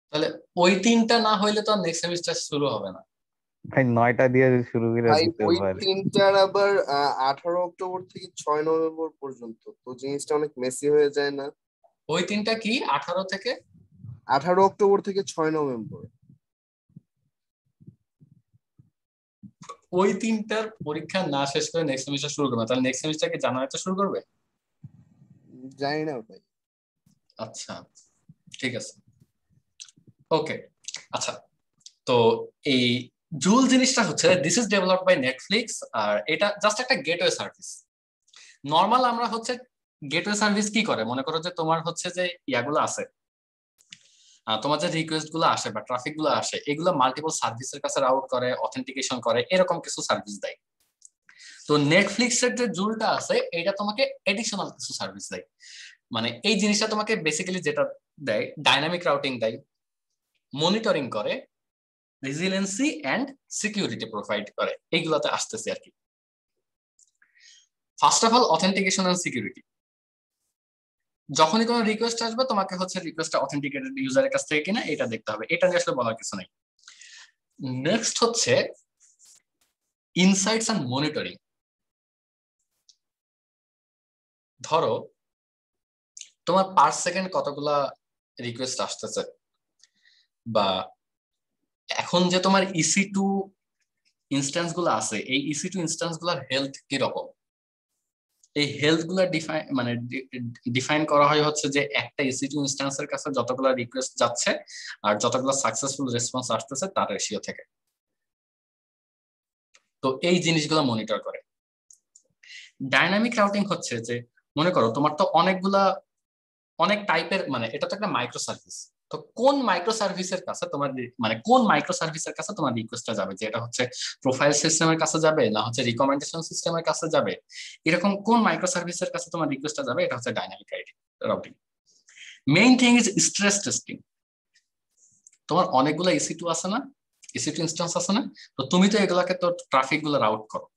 তাহলে ওই 3টা না হইলে তো নেক্সট সেমিস্টার শুরু হবে না। ভাই 9টা দিয়ে যদি শুরু করে ভাই দিতে ওই পারে। 3টার আবার 18 অক্টোবর থেকে 6 নভেম্বর পর্যন্ত, তো জিনিসটা অনেক মেসি হয়ে যায় না? ওই 3টা কি 18 থেকে? 18 অক্টোবর থেকে 6 নভেম্বর। ওই 3টার পরীক্ষা না শেষ করে নেক্সট সেমিস্টার শুরু করবে, তাহলে নেক্সট সেমিস্টার কি জানুয়ারিতে শুরু করবে? জানি না ভাই। আচ্ছা ঠিক আছে, ওকে। আচ্ছা, তো এই জুল জিনিসটা হচ্ছে this is developed by Netflix, আর এটা জাস্ট একটা গেটওয়ে সার্ভিস। নর্মাল আমরা হচ্ছে গেটওয়ে সার্ভিস কি করে, মনে করো যে তোমার হচ্ছে যে ইয়াগুলো আছে, তোমার যে রিকোয়েস্ট গুলো আসে বা ট্রাফিক গুলো আসে, এগুলো মাল্টিপল সার্ভিসের কাছে রাউট করে, অথেন্টিকেশন করে, এরকম কিছু সার্ভিস দেয়। তো নেটফ্লিক্সের যে জুলটা আছে, এটা তোমাকে এডিশনাল কিছু সার্ভিস দেয়। মানে এই জিনিসটা তোমাকে বেসিক্যালি যেটা দেয়, ডাইনামিক রাউটিং দেয়, মনিটরিং করে, রেজিলিয়েন্সি এন্ড সিকিউরিটি প্রোভাইড করে, এইগুলোতে আসতেছে আর কি। First of all authentication and security. যখনই কোনো রিকোয়েস্ট আসবে, তোমাকে হচ্ছে রিকোয়েস্টটা অথেন্টিকেটেড ইউজারের কাছ থেকে কিনা এটা দেখতে হবে, এটা নিয়ে আসলে বলার কিছু নাই। নেক্সট হচ্ছে ইনসাইটস এন্ড মনিটরিং। ধরো তোমার পার সেকেন্ড কতগুলা রিকোয়েস্ট আসতেছে, বা এখন যে তোমার EC2 ইনস্ট্যান্স গুলো আছে, এই EC2 ইনস্ট্যান্স গুলার হেলথ কিরকম, এই হেলথ গুলা ডিফাইন করা হয় হচ্ছে যে একটা EC2 ইনস্ট্যান্সের কাছে যতগুলো রিকোয়েস্ট যাচ্ছে আর যতগুলো সাকসেসফুল রেসপন্স আসতেছে তার রেশিও থেকে। তো এই জিনিসগুলো মনিটর করে। ডাইনামিক রাউটিং হচ্ছে যে, মনে করো তোমার তো অনেকগুলা অনেক টাইপের, মানে এটা তো একটা মাইক্রো সার্ভিস। তো কোন মাইক্রো সার্ভিসের কাছে তোমার মানে কোন মাইক্রো সার্ভিসের কাছে তোমার রিকোয়েস্টটা যাবে, যে এটা হচ্ছে প্রোফাইল সিস্টেমের কাছে যাবে না হচ্ছে রিকমেন্ডেশন সিস্টেমের কাছে যাবে, এরকম কোন মাইক্রো সার্ভিসের কাছে তোমার রিকোয়েস্টটা যাবে, এটা হচ্ছে dynamic routing. Main thing is stress testing. তোমার অনেকগুলো EC2 আছে না, EC2 ইনস্ট্যান্স আছে না, তো তুমি তো এগুলাকে তো ট্রাফিক গুলো রাউট করো।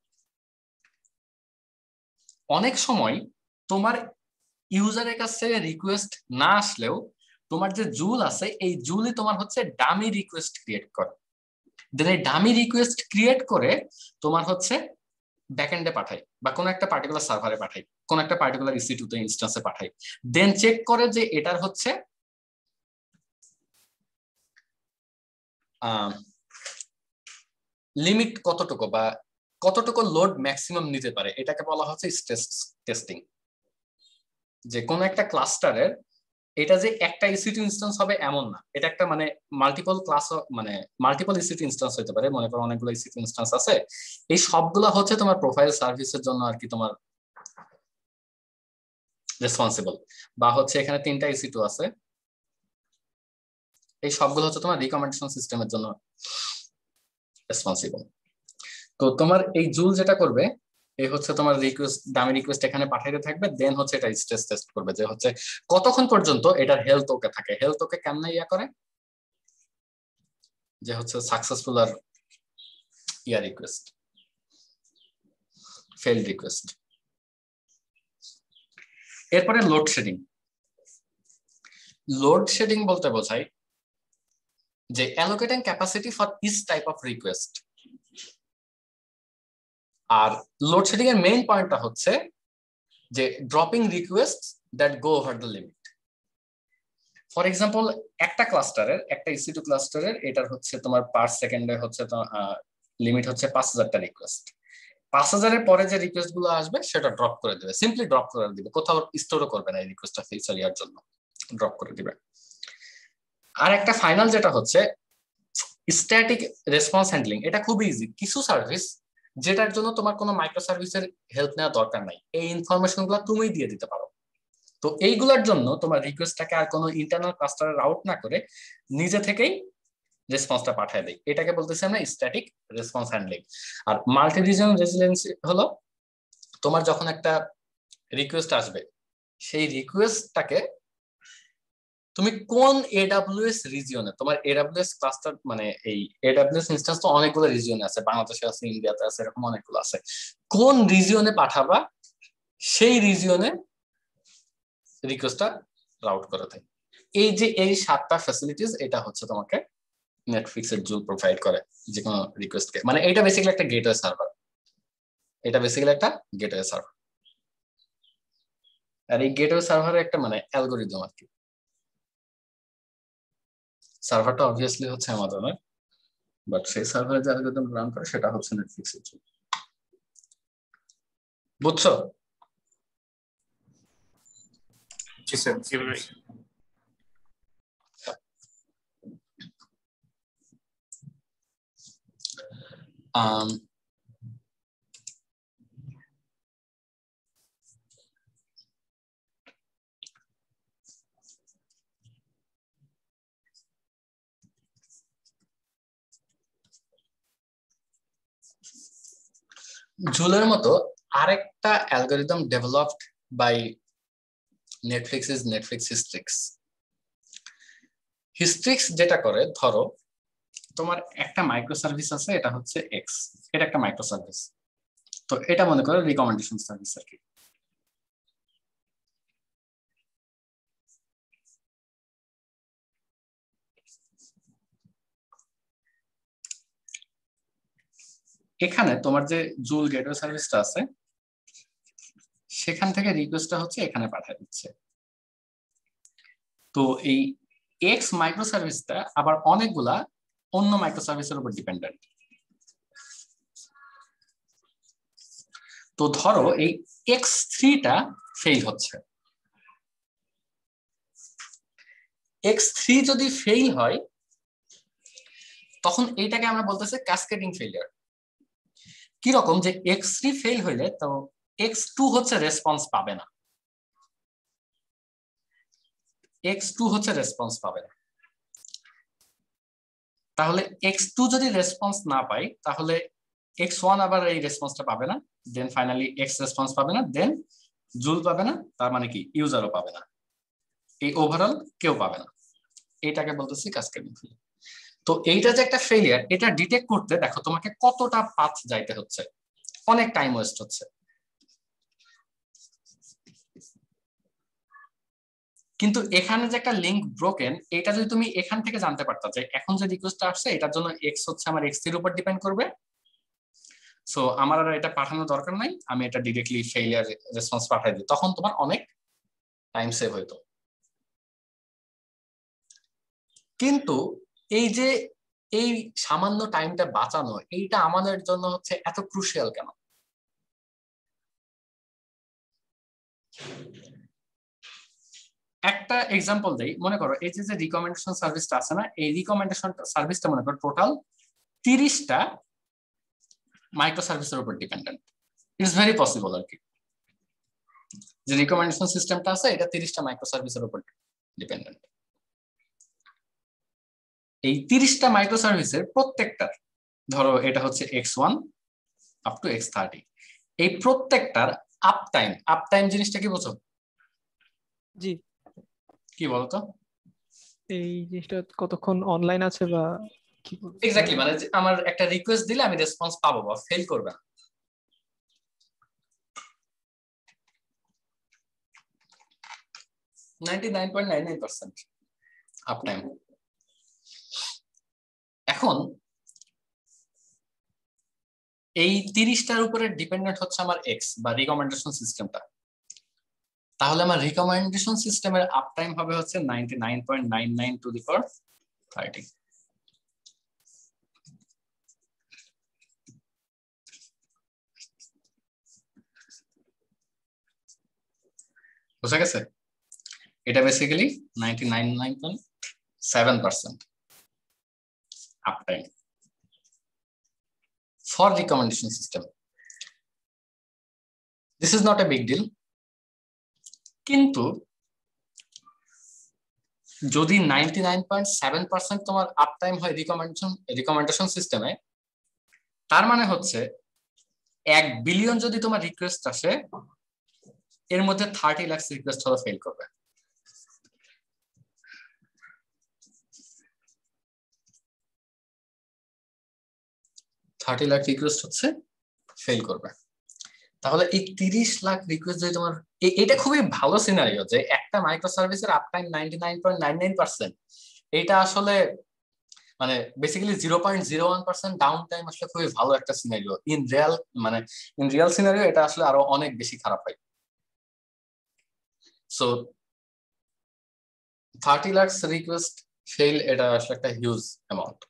অনেক সময় তোমার ইউজারের কাছে রিকোয়েস্ট না আসলেও তোমার যে জুল আছে এই জুলই তোমার হচ্ছে ডামি রিকোয়েস্ট ক্রিয়েট করে, দেন এই ডামি রিকোয়েস্ট ক্রিয়েট করে তোমার হচ্ছে ব্যাকএন্ডে পাঠাই বা কোনো একটা পার্টিকুলার সার্ভারে পাঠাই, কোনো একটা পার্টিকুলার EC2 তে ইনস্ট্যান্সে পাঠাই, দেন চেক করে যে এটার হচ্ছে লিমিট কতটুকু বা কতটুকু লোড ম্যাক্সিমাম নিতে পারে, এটাকে বলা হচ্ছে স্ট্রেস টেস্টিং। যে কোনো একটা ক্লাস্টারের এটা যে একটা EC2 ইনস্ট্যান্স হবে এমন না, এটা একটা মানে মাল্টিপল ক্লাস, মানে মাল্টিপল EC2 ইনস্ট্যান্স হতে পারে। মনে করো অনেকগুলো EC2 ইনস্ট্যান্স আছে, এই সবগুলো হচ্ছে তোমার প্রোফাইল সার্ভিসের জন্য আর কি তোমার রেসপন্সিবল, বা হচ্ছে এখানে 3টা EC2 আছে, এই সবগুলো হচ্ছে তোমার রিকমেন্ডেশন সিস্টেমের জন্য রেসপন্সিবল। তো তোমার এই জুল যেটা করবে এই হচ্ছে তোমার রিকোয়েস্ট, ডামি রিকোয়েস্ট এখানে পাঠাইতে থাকবে, দেন হচ্ছে এটা স্ট্রেস টেস্ট করবে যে হচ্ছে কতক্ষণ পর্যন্ত এটার হেলথ ওকে থাকে। হেলথ ওকে কেমনে ইয়া করে, যে হচ্ছে সাকসেসফুল আর ইয়া রিকোয়েস্ট, ফেইল রিকোয়েস্ট। এরপরে লোড শেডিং। লোড শেডিং বলতে বোঝায় যে allocating capacity for each type of request. আর লোডশেডিং এর মেইন পয়েন্টটা হচ্ছে যে dropping request that go over the limit. For example একটা ক্লাস্টারের, একটা EC2 ক্লাস্টারের এটার হচ্ছে তোমার পার সেকেন্ডে হচ্ছে লিমিট হচ্ছে 5000টা রিকোয়েস্ট। 5000-এর পরে যে রিকোয়েস্ট গুলো আসবে সেটা ড্রপ করে দেবে, সিম্পলি ড্রপ করে দিবে, কোথাও স্টোরও করবে না এই রিকোয়েস্টটা ফিউচার ইয়ার জন্য, ড্রপ করে দিবে। আর একটা ফাইনাল যেটা হচ্ছে স্ট্যাটিক রেসপন্স হ্যান্ডলিং। এটা খুব ইজি, কিছু সার্ভিস যেটার জন্য তোমার কোনো মাইক্রো সার্ভিসের হেল্প নেওয়া দরকার নাই, এই ইনফরমেশন গুলো তুমি দিয়ে দিতে পারো। তো এইগুলোর জন্য তোমার রিকোয়েস্টটাকে আর কোনো ইন্টারনাল ক্লাস্টারে রাউট না করে নিজে থেকেই রেসপন্সটা পাঠিয়ে দেয়, এটাকে বলতেছি আমরা স্ট্যাটিক রেসপন্স হ্যান্ডলিং। আর মাল্টি রিজন রেজিলিয়েন্সি হলো তোমার যখন একটা রিকোয়েস্ট আসবে সেই রিকোয়েস্টটাকে তুমি কোন AWS রিজিয়নে, তোমার AWS ক্লাস্টার মানে এই AWS ইনস্ট্যান্স তো অনেকগুলো রিজিয়নে আছে, বাংলাদেশে আছে, ইন্ডিয়াতে আছে, এরকম অনেকগুলো আছে, কোন রিজিয়নে পাঠাবা সেই রিজিয়নে রিকোয়েস্টটা রাউট করে দেয়। এই যে এই 7টা ফ্যাসিলিটিস এটা হচ্ছে তোমাকে নেটফ্লিক্সের জুল প্রোভাইড করে যে কোনো রিকোয়েস্টকে, মানে এটা বেসিক্যালি একটা গেটওয়ে সার্ভার, এটা বেসিক্যালি একটা গেটওয়ে সার্ভার। আর এই গেটওয়ে সার্ভারের একটা মানে অ্যালগরিদম আর কি। সার্ভারটা অবভিয়াসলি হচ্ছে আমাজনের, বাট সেই সার্ভারে যে অ্যালগরিদম রান করে সেটা হচ্ছে নেটফ্লিক্সের জুল। বুঝছো? জি স্যার। জুলের মতো আরেকটা algorithm developed by Netflix is Netflix Hystrix. Hystrix যেটা করে, ধরো তোমার একটা মাইক্রো সার্ভিস আছে, এটা হচ্ছে এক্স, এটা একটা মাইক্রো সার্ভিস, তো এটা মনে করো রিকমেন্ডেশন সার্ভিস আর কি। এখানে তোমার যে জুল গেটওয়ে সার্ভিসটা আছে সেখান থেকে রিকোয়েস্টটা হচ্ছে এখানে পাঠিয়ে দিচ্ছে। তো এই এক্স মাইক্রো সার্ভিসটা আবার অনেকগুলা অন্য মাইক্রো সার্ভিসের উপর ডিপেন্ডেন্ট। তো ধরো এই X3টা ফেইল হচ্ছে, X3 যদি ফেইল হয় তখন এইটাকে আমরা বলতেছি ক্যাসকেডিং ফেলিয়ার। কি রকম, যে X3 ফেইল হইলে তো X2 হচ্ছে রেসপন্স পাবে না, x2 হচ্ছে রেসপন্স পাবে না। তাহলে x2 যদি রেসপন্স না পাই তাহলে x1 আবার এই রেসপন্সটা পাবে না, দেন ফাইনালি x রেসপন্স পাবে না, দেন জুল পাবে না, তার মানে কি ইউজারও পাবে না, এই ওভারঅল কেউ পাবে না। এটাকে বলতেছি ক্যাসকেডিং ফেলিয়ার। তো এইটা যে একটা ফেলিয়ার, এটা ডিটেক্ট করতে দেখো তোমাকে কতটা পাথ যাইতে হচ্ছে, অনেক টাইম ওয়েস্ট হচ্ছে। কিন্তু এখানে যে একটা লিংক ব্রোকেন, এটা যদি তুমি এখান থেকে জানতে পারতা যে এখন যে রিকোয়েস্টটা আসছে এটার জন্য এক্স হচ্ছে আমার এক্স এর উপর ডিপেন্ড করবে, সো আমার আর এটা পাঠানোর দরকার নাই, আমি এটা ডিরেক্টলি ফেলিয়ার রেসপন্স পাঠাই দিই, তখন তোমার অনেক টাইম সেভ হইতো। কিন্তু এই যে এই সামান্য টাইমটা বাঁচানো, এইটা আমাদের জন্য হচ্ছে এত ক্রুশিয়াল কেন? একটা এক্সাম্পল দেই, মনে করো এই যে রিকমেন্ডেশন সার্ভিসটা আছে না, এই রিকমেন্ডেশন সার্ভিসটা মনে করো টোটাল 30টা মাইক্রো সার্ভিসের উপর ডিপেন্ডেন্ট। ইটস ভেরি পসিবল আর কি, যে রিকমেন্ডেশন সিস্টেমটা আছে এটা 30টা মাইক্রো সার্ভিসের উপর ডিপেন্ডেন্ট। এই 30টা মাইক্রো সার্ভিসের প্রত্যেকটার, ধরো এটা হচ্ছে x1 আপ টু x30, এই প্রত্যেকটার আপ টাইম জিনিসটা কি বোঝো? জি, কি বলতো? এই জিনিসটা কতক্ষণ অনলাইন আছে বা কি বলবো? এক্স্যাক্টলি, মানে আমার একটা রিকোয়েস্ট দিলে আমি রেসপন্স পাবো বা ফেল করবে না। Up time. এখন এই 30টার উপরে ডিপেন্ডেন্ট হচ্ছে আমার এক্স বা রিকমেন্ডেশন সিস্টেমটা, তাহলে আমার রিকমেন্ডেশন সিস্টেমের আপ টাইম হবে হচ্ছে 99.99 টু দি পাওয়ার 30। বুঝা গেছে? এটা basically 99.7% uptime for recommendation system. This is not a big deal. কিন্তু যদি 99.7% তোমার আপ টাইম হয় রিকমেন্ডেশন সিস্টেমে, তার মানে হচ্ছে 1 বিলিয়ন যদি তোমার রিকোয়েস্ট আসে, এর মধ্যে 30 লাখ রিকোয়েস্ট হলো ফেল করবে। লাখ রিকোয়েস্ট হচ্ছে ফেল করবে। তাহলে এই 30 লাখ রিকোয়েস্ট যদি তোমার, এটা খুবই ভালো সিনারিও যে একটা মাইক্রো সার্ভিসের আপ টাইম 99.99%, এটা আসলে মানে বেসিক্যালি 0.01% ডাউন টাইম আসলে খুবই ভালো একটা সিনারিও। ইন রিয়াল সিনারিও এটা আসলে আরো অনেক বেশি খারাপ হয়। সো 30 লাখ রিকোয়েস্ট ফেল, এটা আসলে একটা হিউজ অ্যামাউন্ট,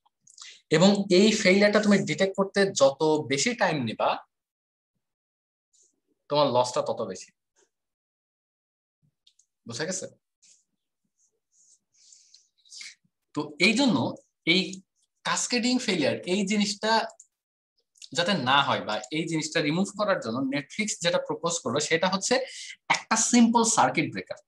এবং এই ফেইলিয়ারটা তুমি ডিটেক্ট করতে যত বেশি টাইম নিবা তোমার লসটা তত বেশি। বুঝা গেছে? তো এই জন্য এই কাসকেডিং ফেলিয়ার, এই জিনিসটা যাতে না হয় বা এই জিনিসটা রিমুভ করার জন্য নেটফ্লিক্স যেটা প্রপোজ করলো সেটা হচ্ছে একটা সিম্পল সার্কিট ব্রেকার।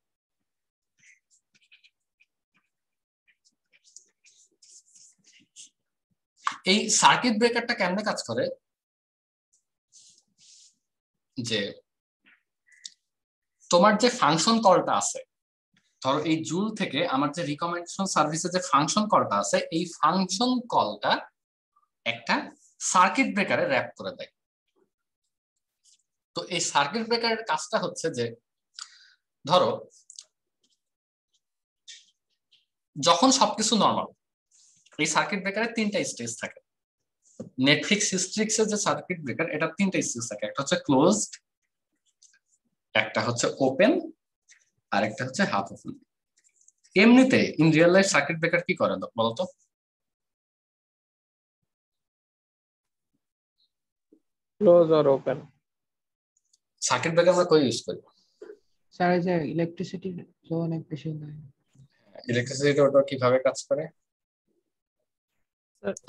এই সার্কিট ব্রেকারটা কেমনে কাজ করে, যে তোমার যে ফাংশন কলটা আছে, ধরো এই জুল থেকে আমার যে রিকমেন্ডেশন সার্ভিসের যে ফাংশন কলটা আছে, এই ফাংশন কলটা একটা সার্কিট ব্রেকারে র‍্যাপ করে দেয়। তো এই সার্কিট ব্রেকারের কাজটা হচ্ছে যে, ধরো যখন সবকিছু নরমাল, এই সার্কিট ব্রেকারের 3টা স্টেজ থাকে। নেটফ্লিক্স হিস্ট্রিক্সের যে সার্কিট ব্রেকার, এটা 3টা স্টেজ থাকে, একটা হচ্ছে ক্লোজড, একটা হচ্ছে ওপেন, আর একটা হচ্ছে হাফ ওপেন। এমনিতে in real life circuit breaker কি করে বলতো? ক্লোজ আর ওপেন। সার্কিট ব্রেকার আমরা কই ইউজ করি? স্যার যে ইলেকট্রিসিটি ফ্লো অনেক বেশি হয়। ইলেকট্রিসিটি ওটা কিভাবে কাজ করে?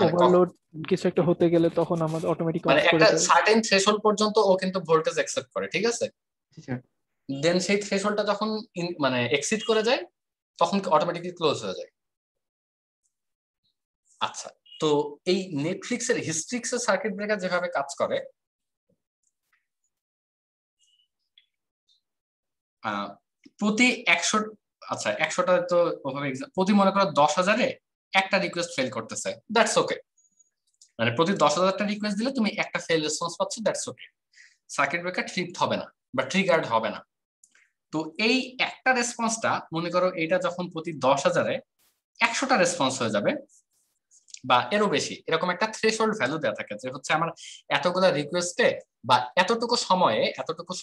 ওভারলোড কিছু একটা হতে গেলে তখন আমাদের অটোমেটিক মানে অফ করে একটা দেয়। সার্টেন থ্রেশহোল্ড পর্যন্ত ও কিন্তু ভোল্টেজ অ্যাকসেপ্ট করে, ঠিক আছে? স্যার দেন সেই থ্রেশহোল্ডটা যখন মানে এক্সিড করে যায়, তখন অটোমেটিকলি ক্লোজ হয়ে যায়। আচ্ছা, তো এই নেটফ্লিক্সের হিস্ট্রিক্সের সার্কিট ব্রেকার যেভাবে কাজ করে, প্রতি 100, আচ্ছা 100টা তো ওভাবে প্রতি মনে করো 10,000-এ একটা রিকোয়েস্ট ফেল করতেছে, দ্যাটস ওকে। মানে প্রতি 10,000টা রিকোয়েস্ট দিলে তুমি একটা ফেল রেসপন্স পাচ্ছ, that's okay. Circuit breaker tripped হবে না বা ট্রিগার্ড হবে না। তো এই একটা রেসপন্সটা মনে করো এটা যখন প্রতি 10,000-এ 100টা রেসপন্স হয়ে যাবে বা এরও বেশি, এরকম একটা থ্রেশহোল্ড ভ্যালু দেওয়া থাকে যে হচ্ছে আমার এতগুলা রিকোয়েস্টে বা এতটুকু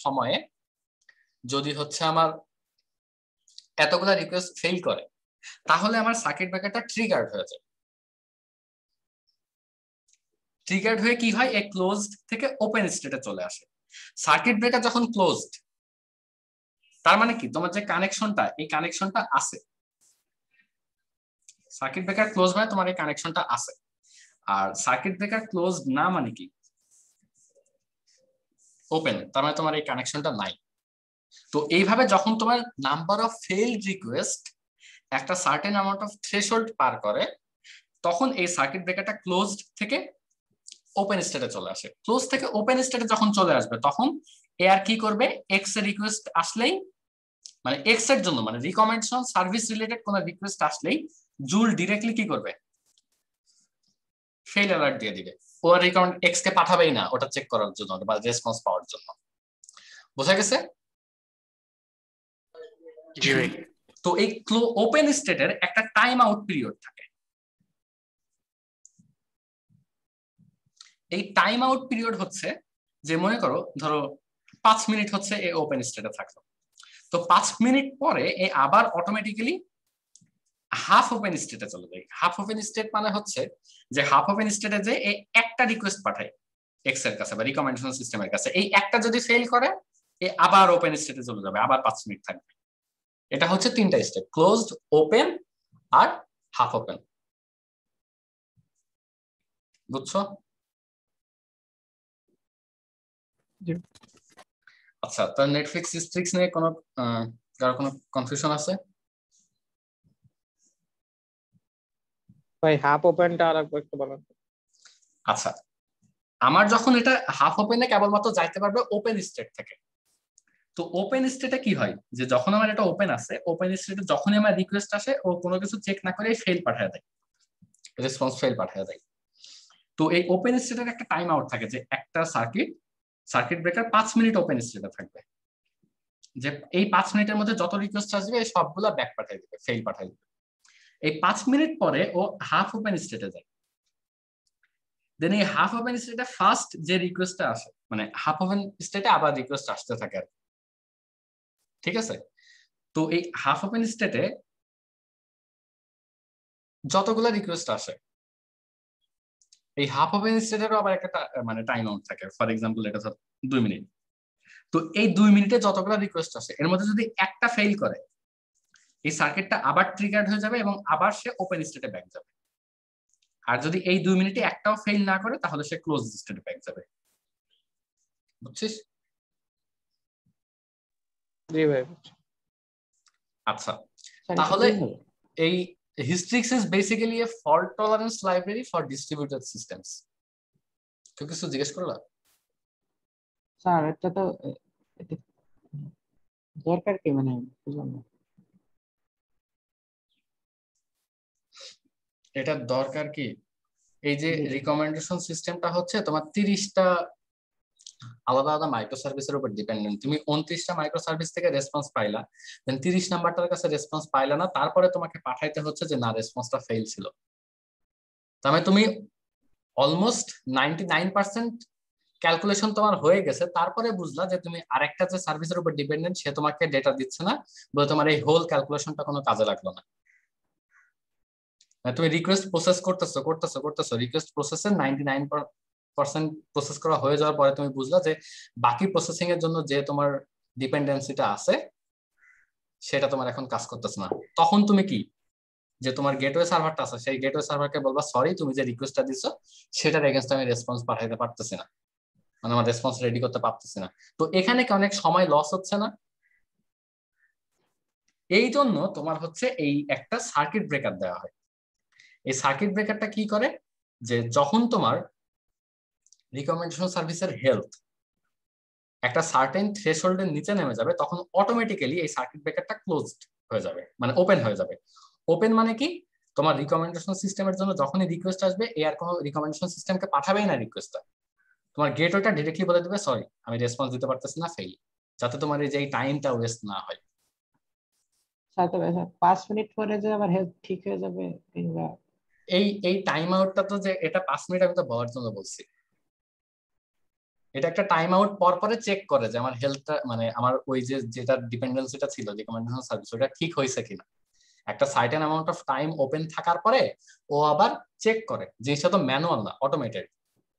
সময়ে যদি হচ্ছে আমার এতগুলা রিকোয়েস্ট ফেল করে, তাহলে আমার সার্কিট ব্রেকারটা ট্রিগার্ড হয়ে যায়। ট্রিগার্ড হয়ে কি হয়, এই ক্লোজড থেকে ওপেন স্টেটে চলে আসে। সার্কিট ব্রেকার যখন ক্লোজড, তার মানে কি তোমার যে কানেকশনটা, এই কানেকশনটা আছে। সার্কিট ব্রেকার ক্লোজ মানে তোমার এই কানেকশনটা আছে। আর সার্কিট ব্রেকার ক্লোজ না মানে কি ওপেন, তার মানে তোমার এই কানেকশনটা নাই। তো এইভাবে যখন তোমার নাম্বার অফ ফেইলড রিকোয়েস্ট একটা সার্টেন অ্যামাউন্ট অফ থ্রেশহোল্ড পার করে, তখন এই সার্কিট ব্রেকারটা ক্লোজড থেকে ওপেন স্টেটে চলে আসে। ক্লোজ থেকে ওপেন স্টেটে যখন চলে আসবে, তখন এ আর কি করবে, এক্স এর রিকোয়েস্ট আসলেই, মানে এক্স এর জন্য মানে রিকমেন্ডেশন সার্ভিস রিলেটেড কোন রিকোয়েস্ট আসলেই জুল ডিরেক্টলি কি করবে, ফেল অ্যালার্ট দিয়ে দিবে। ও আর রিকমেন্ড এক্স কে পাঠাবেই না ওটা চেক করার জন্য বা রেসপন্স পাওয়ার জন্য। বোঝা গেছে? জি ভাই। তো এই ওপেন স্টেটের একটা টাইম আউট পিরিয়ড থাকে। এই টাইম আউট পিরিয়ড হচ্ছে যে মনে করো ধরো 5 মিনিট হচ্ছে এই ওপেন স্টেটে থাকলো, তো 5 মিনিট পরে এই আবার অটোমেটিক্যালি হাফ ওপেন স্টেটে চলে যায়। হাফ ওপেন স্টেট মানে হচ্ছে যে হাফ ওপেন স্টেটে যে এই একটা রিকোয়েস্ট পাঠায় এক্স এর কাছে বা রিকমেন্ডেশন সিস্টেমের কাছে, এই একটা যদি ফেল করে এ আবার ওপেন স্টেটে চলে যাবে, আবার 5 মিনিট থাকবে। এটা হচ্ছে 3টা স্টেপ, ক্লোজড, ওপেন আর হাফ ওপেন। বুঝছো? আচ্ছা, তো নেটফ্লিক্স হিস্ট্রিক্স নিয়ে কোনো কারো কোনো কনফিউশন আছে? ভাই হাফ ওপেনটা আর একটু বলেন। আচ্ছা, আমার যখন এটা হাফ ওপেনে কেবলমাত্র যাইতে পারবে ওপেন স্টেট থেকে। তো ওপেন স্টেটে কি হয়, যে যখন আমার এটা ওপেন আছে, ওপেন স্টেটে যখনই আমার রিকোয়েস্ট আসে ও কোনো কিছু চেক না করে ফেল পাঠিয়ে দেয়, রেসপন্স ফেল পাঠিয়ে দেয়। তো এই ওপেন স্টেটের একটা টাইম আউট থাকে, যে একটা সার্কিট ব্রেকার 5 মিনিট ওপেন স্টেটে থাকবে, যে এই 5 মিনিটের মধ্যে যত রিকোয়েস্ট আসবে এই সবগুলা ব্যাক পাঠিয়ে দিবে, ফেল পাঠিয়ে দিবে। এই 5 মিনিট পরে ও হাফ ওপেন স্টেটে যায়। দেন এই হাফ ওপেন স্টেটে ফার্স্ট যে রিকোয়েস্টটা আসে, মানে হাফ ওপেন স্টেটে আবার রিকোয়েস্ট আসতে থাকে আর, ঠিক আছে? তো এই হাফ ওপেন স্টেটে যতগুলা রিকোয়েস্ট আসে, এই হাফ ওপেন স্টেটেরও আবার একটা মানে টাইম আউট থাকে। ফর এক্সাম্পল এটা ধর 2 মিনিট। তো এই 2 মিনিটে যতগুলা রিকোয়েস্ট আসে এর মধ্যে যদি একটা ফেল করে, এই সার্কিটটা আবার ট্রিগার্ড হয়ে যাবে এবং আবার সে ওপেন স্টেটে ব্যাক যাবে। আর যদি এই 2 মিনিটে একটাও ফেল না করে তাহলে সে ক্লোজ স্টেটে ব্যাক যাবে। বুঝছিস? জি ভাই। আচ্ছা, তাহলে এই Hystrix is basically a fault tolerance library for distributed systems. কেউ কিছু জিজ্ঞেস করলা? স্যার এটা তো দরকার কি, মানে বুঝলাম না। এটার দরকার কি? এই যে রিকমেন্ডেশন সিস্টেমটা হচ্ছে তোমার 30টা আলাদা আলাদা মাইক্রো সার্ভিসের উপর ডিপেন্ডেন্ট। তুমি 29টা মাইক্রো সার্ভিস থেকে রেসপন্স পাইলা, দেন 30 নাম্বারটার কাছে রেসপন্স পাইলা না, তারপরে তোমাকে পাঠাইতে হচ্ছে যে না রেসপন্সটা ফেল ছিল। তার মানে তুমি অলমোস্ট 99% ক্যালকুলেশন তোমার হয়ে গেছে, তারপরে বুঝলা যে তুমি আরেকটা যে সার্ভিসের উপর ডিপেন্ডেন্ট সে তোমাকে ডেটা দিচ্ছে না, বলে তোমার এই হোল ক্যালকুলেশনটা কোনো কাজে লাগলো না। তুমি রিকোয়েস্ট প্রসেস করতেছো রিকোয়েস্ট প্রসেসের 99% প্রসেস করা হয়ে যাওয়ার পরে তুমি বুঝলা যে বাকি প্রসেসিং এর জন্য যে তোমার ডিপেন্ডেন্সিটা আছে সেটা তোমার এখন কাজ করতেছে না। তখন তুমি কি, যে তোমার গেটওয়ে সার্ভারটা আছে সেই গেটওয়ে সার্ভারকে বলবা সরি তুমি যে রিকোয়েস্টটা দিছো সেটার এগেইনস্ট আমি রেসপন্স পাঠাইতে পারতেছি না, মানে আমার রেসপন্স রেডি করতে পারতেছি না। তো এখানে কি অনেক সময় লস হচ্ছে না? এই জন্য তোমার হচ্ছে এই একটা সার্কিট ব্রেকার দেওয়া হয়। এই সার্কিট ব্রেকারটা কি করে, যে যখন তোমার রিকমেন্ডেশন সার্ভিসের হেলথ একটা সার্টেন থ্রেশহোল্ডের নিচে নেমে যাবে, তখন অটোমেটিক্যালি এই সার্কিট ব্রেকারটা ক্লোজড হয়ে যাবে, মানে ওপেন হয়ে যাবে। ওপেন মানে কি, তোমার রিকমেন্ডেশন সিস্টেমের জন্য যখনই রিকোয়েস্ট আসবে, এ আর কোনো রিকমেন্ডেশন সিস্টেমকে পাঠাবেই না রিকোয়েস্টটা, তোমার গেট ওটা ডিরেক্টলি বলে দেবে সরি আমি রেসপন্স দিতে পারতেছি না, ফেল, যাতে তোমার এই যে টাইমটা ওয়েস্ট না হয়। 5 মিনিট পরে যে আবার হেলথ ঠিক হয়ে যাবে কিংবা এই টাইম আউটটা তো যে এটা 5 মিনিট আমি তো বলার জন্য বলছি, এটা একটা টাইম আউট পর পরে চেক করে যে আমার হেলথটা, মানে আমার ওই যে যেটা ডিপেন্ডেন্সিটা ছিল রিকমেন্ডেশন সার্ভিস, ওটা ঠিক হয়েছে কিনা। একটা certain amount of time open থাকার পরে ও আবার চেক করে, জিনিসটা তো ম্যানুয়াল না, অটোমেটেড।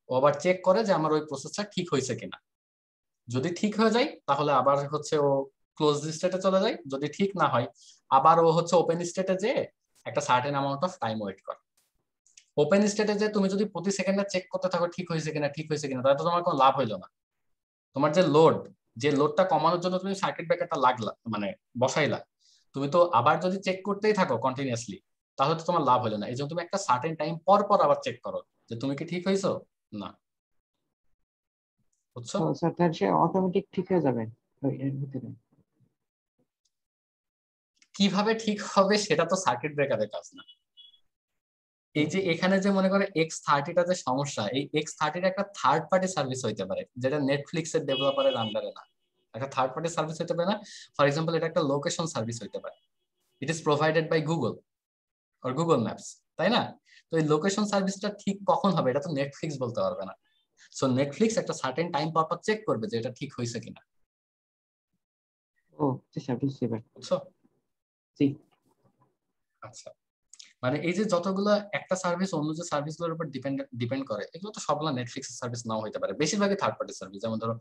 ও আবার চেক করে যে আমার ওই প্রসেসটা ঠিক হয়েছে কিনা। যদি ঠিক হয়ে যায় তাহলে আবার হচ্ছে ও ক্লোজ স্টেটে চলে যায়, যদি ঠিক না হয় আবার ও হচ্ছে ওপেন স্টেটে যে একটা certain amount of time wait করে। ওপেন স্টেটে যে তুমি যদি প্রতি সেকেন্ডে চেক করতে থাকো ঠিক হয়েছে কিনা ঠিক হয়েছে কিনা, তাহলে তো তোমার কোনো লাভ হইলো না। তোমার যে লোডটা কমানোর জন্য তুমি সার্কিট ব্রেকারটা লাগলা, মানে বসাইলা, তুমি তো আবার যদি চেক করতেই থাকো কন্টিনিউয়াসলি, তাহলে তো তোমার লাভ হলো না। এই জন্য তুমি একটা সার্টেন টাইম পর পর আবার চেক করো যে তুমি কি ঠিক হয়েছো না, বুঝছো? স্যার তার সে অটোমেটিক ঠিক হয়ে যাবে এর ভিতরে। কিভাবে ঠিক হবে সেটা তো সার্কিট ব্রেকারের কাজ না। এই যে এখানে যে মনে করে X30টা যে সমস্যা, এই X30 একটা থার্ড পার্টি সার্ভিস হইতে পারে, যেটা নেটফ্লিক্স এর ডেভেলপারের আন্ডারে না। একটা থার্ড পার্টি সার্ভিস হইতে পারে না। ফর এক্সাম্পল, এটা একটা লোকেশন সার্ভিস হইতে পারে, it is provided by Google or Google Maps, তাই না? তো এই লোকেশন সার্ভিসটা ঠিক কখন হবে এটা তো নেটফ্লিক্স বলতে পারবে না। সো নেটফ্লিক্স একটা সার্টেন টাইম পর পর চেক করবে যে এটা ঠিক হয়েছে কিনা। ও স্যার বুঝতে পারছি। বুঝছো? জি। আচ্ছা, মানে এই যে যতগুলো একটা সার্ভিস অন্য যে সার্ভিসগুলোর উপর ডিপেন্ড করে, এগুলো তো সবগুলো নেটফ্লিক্সের সার্ভিস নাও হতে পারে, বেশিরভাগই থার্ড পার্টি সার্ভিস। যেমন ধরো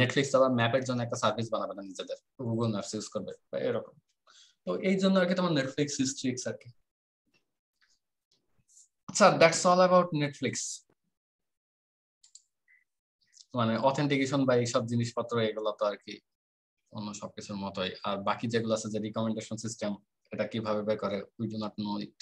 নেটফ্লিক্স আবার ম্যাপের জন্য একটা সার্ভিস বানাবে না নিজেদের, গুগল ম্যাপস ইউজ করবে বা এরকম। তো এই জন্য আর কি তোমার নেটফ্লিক্স স্ট্রিক্স আর কি। আচ্ছা, দ্যাটস অল অ্যাবাউট নেটফ্লিক্স। মানে অথেন্টিকেশন বা এইসব জিনিসপত্র এগুলো তো আর কি অন্য সবকিছুর মতোই। আর বাকি যেগুলো আছে যে রিকমেন্ডেশন সিস্টেম, এটা কিভাবে বের করে, we do not know it.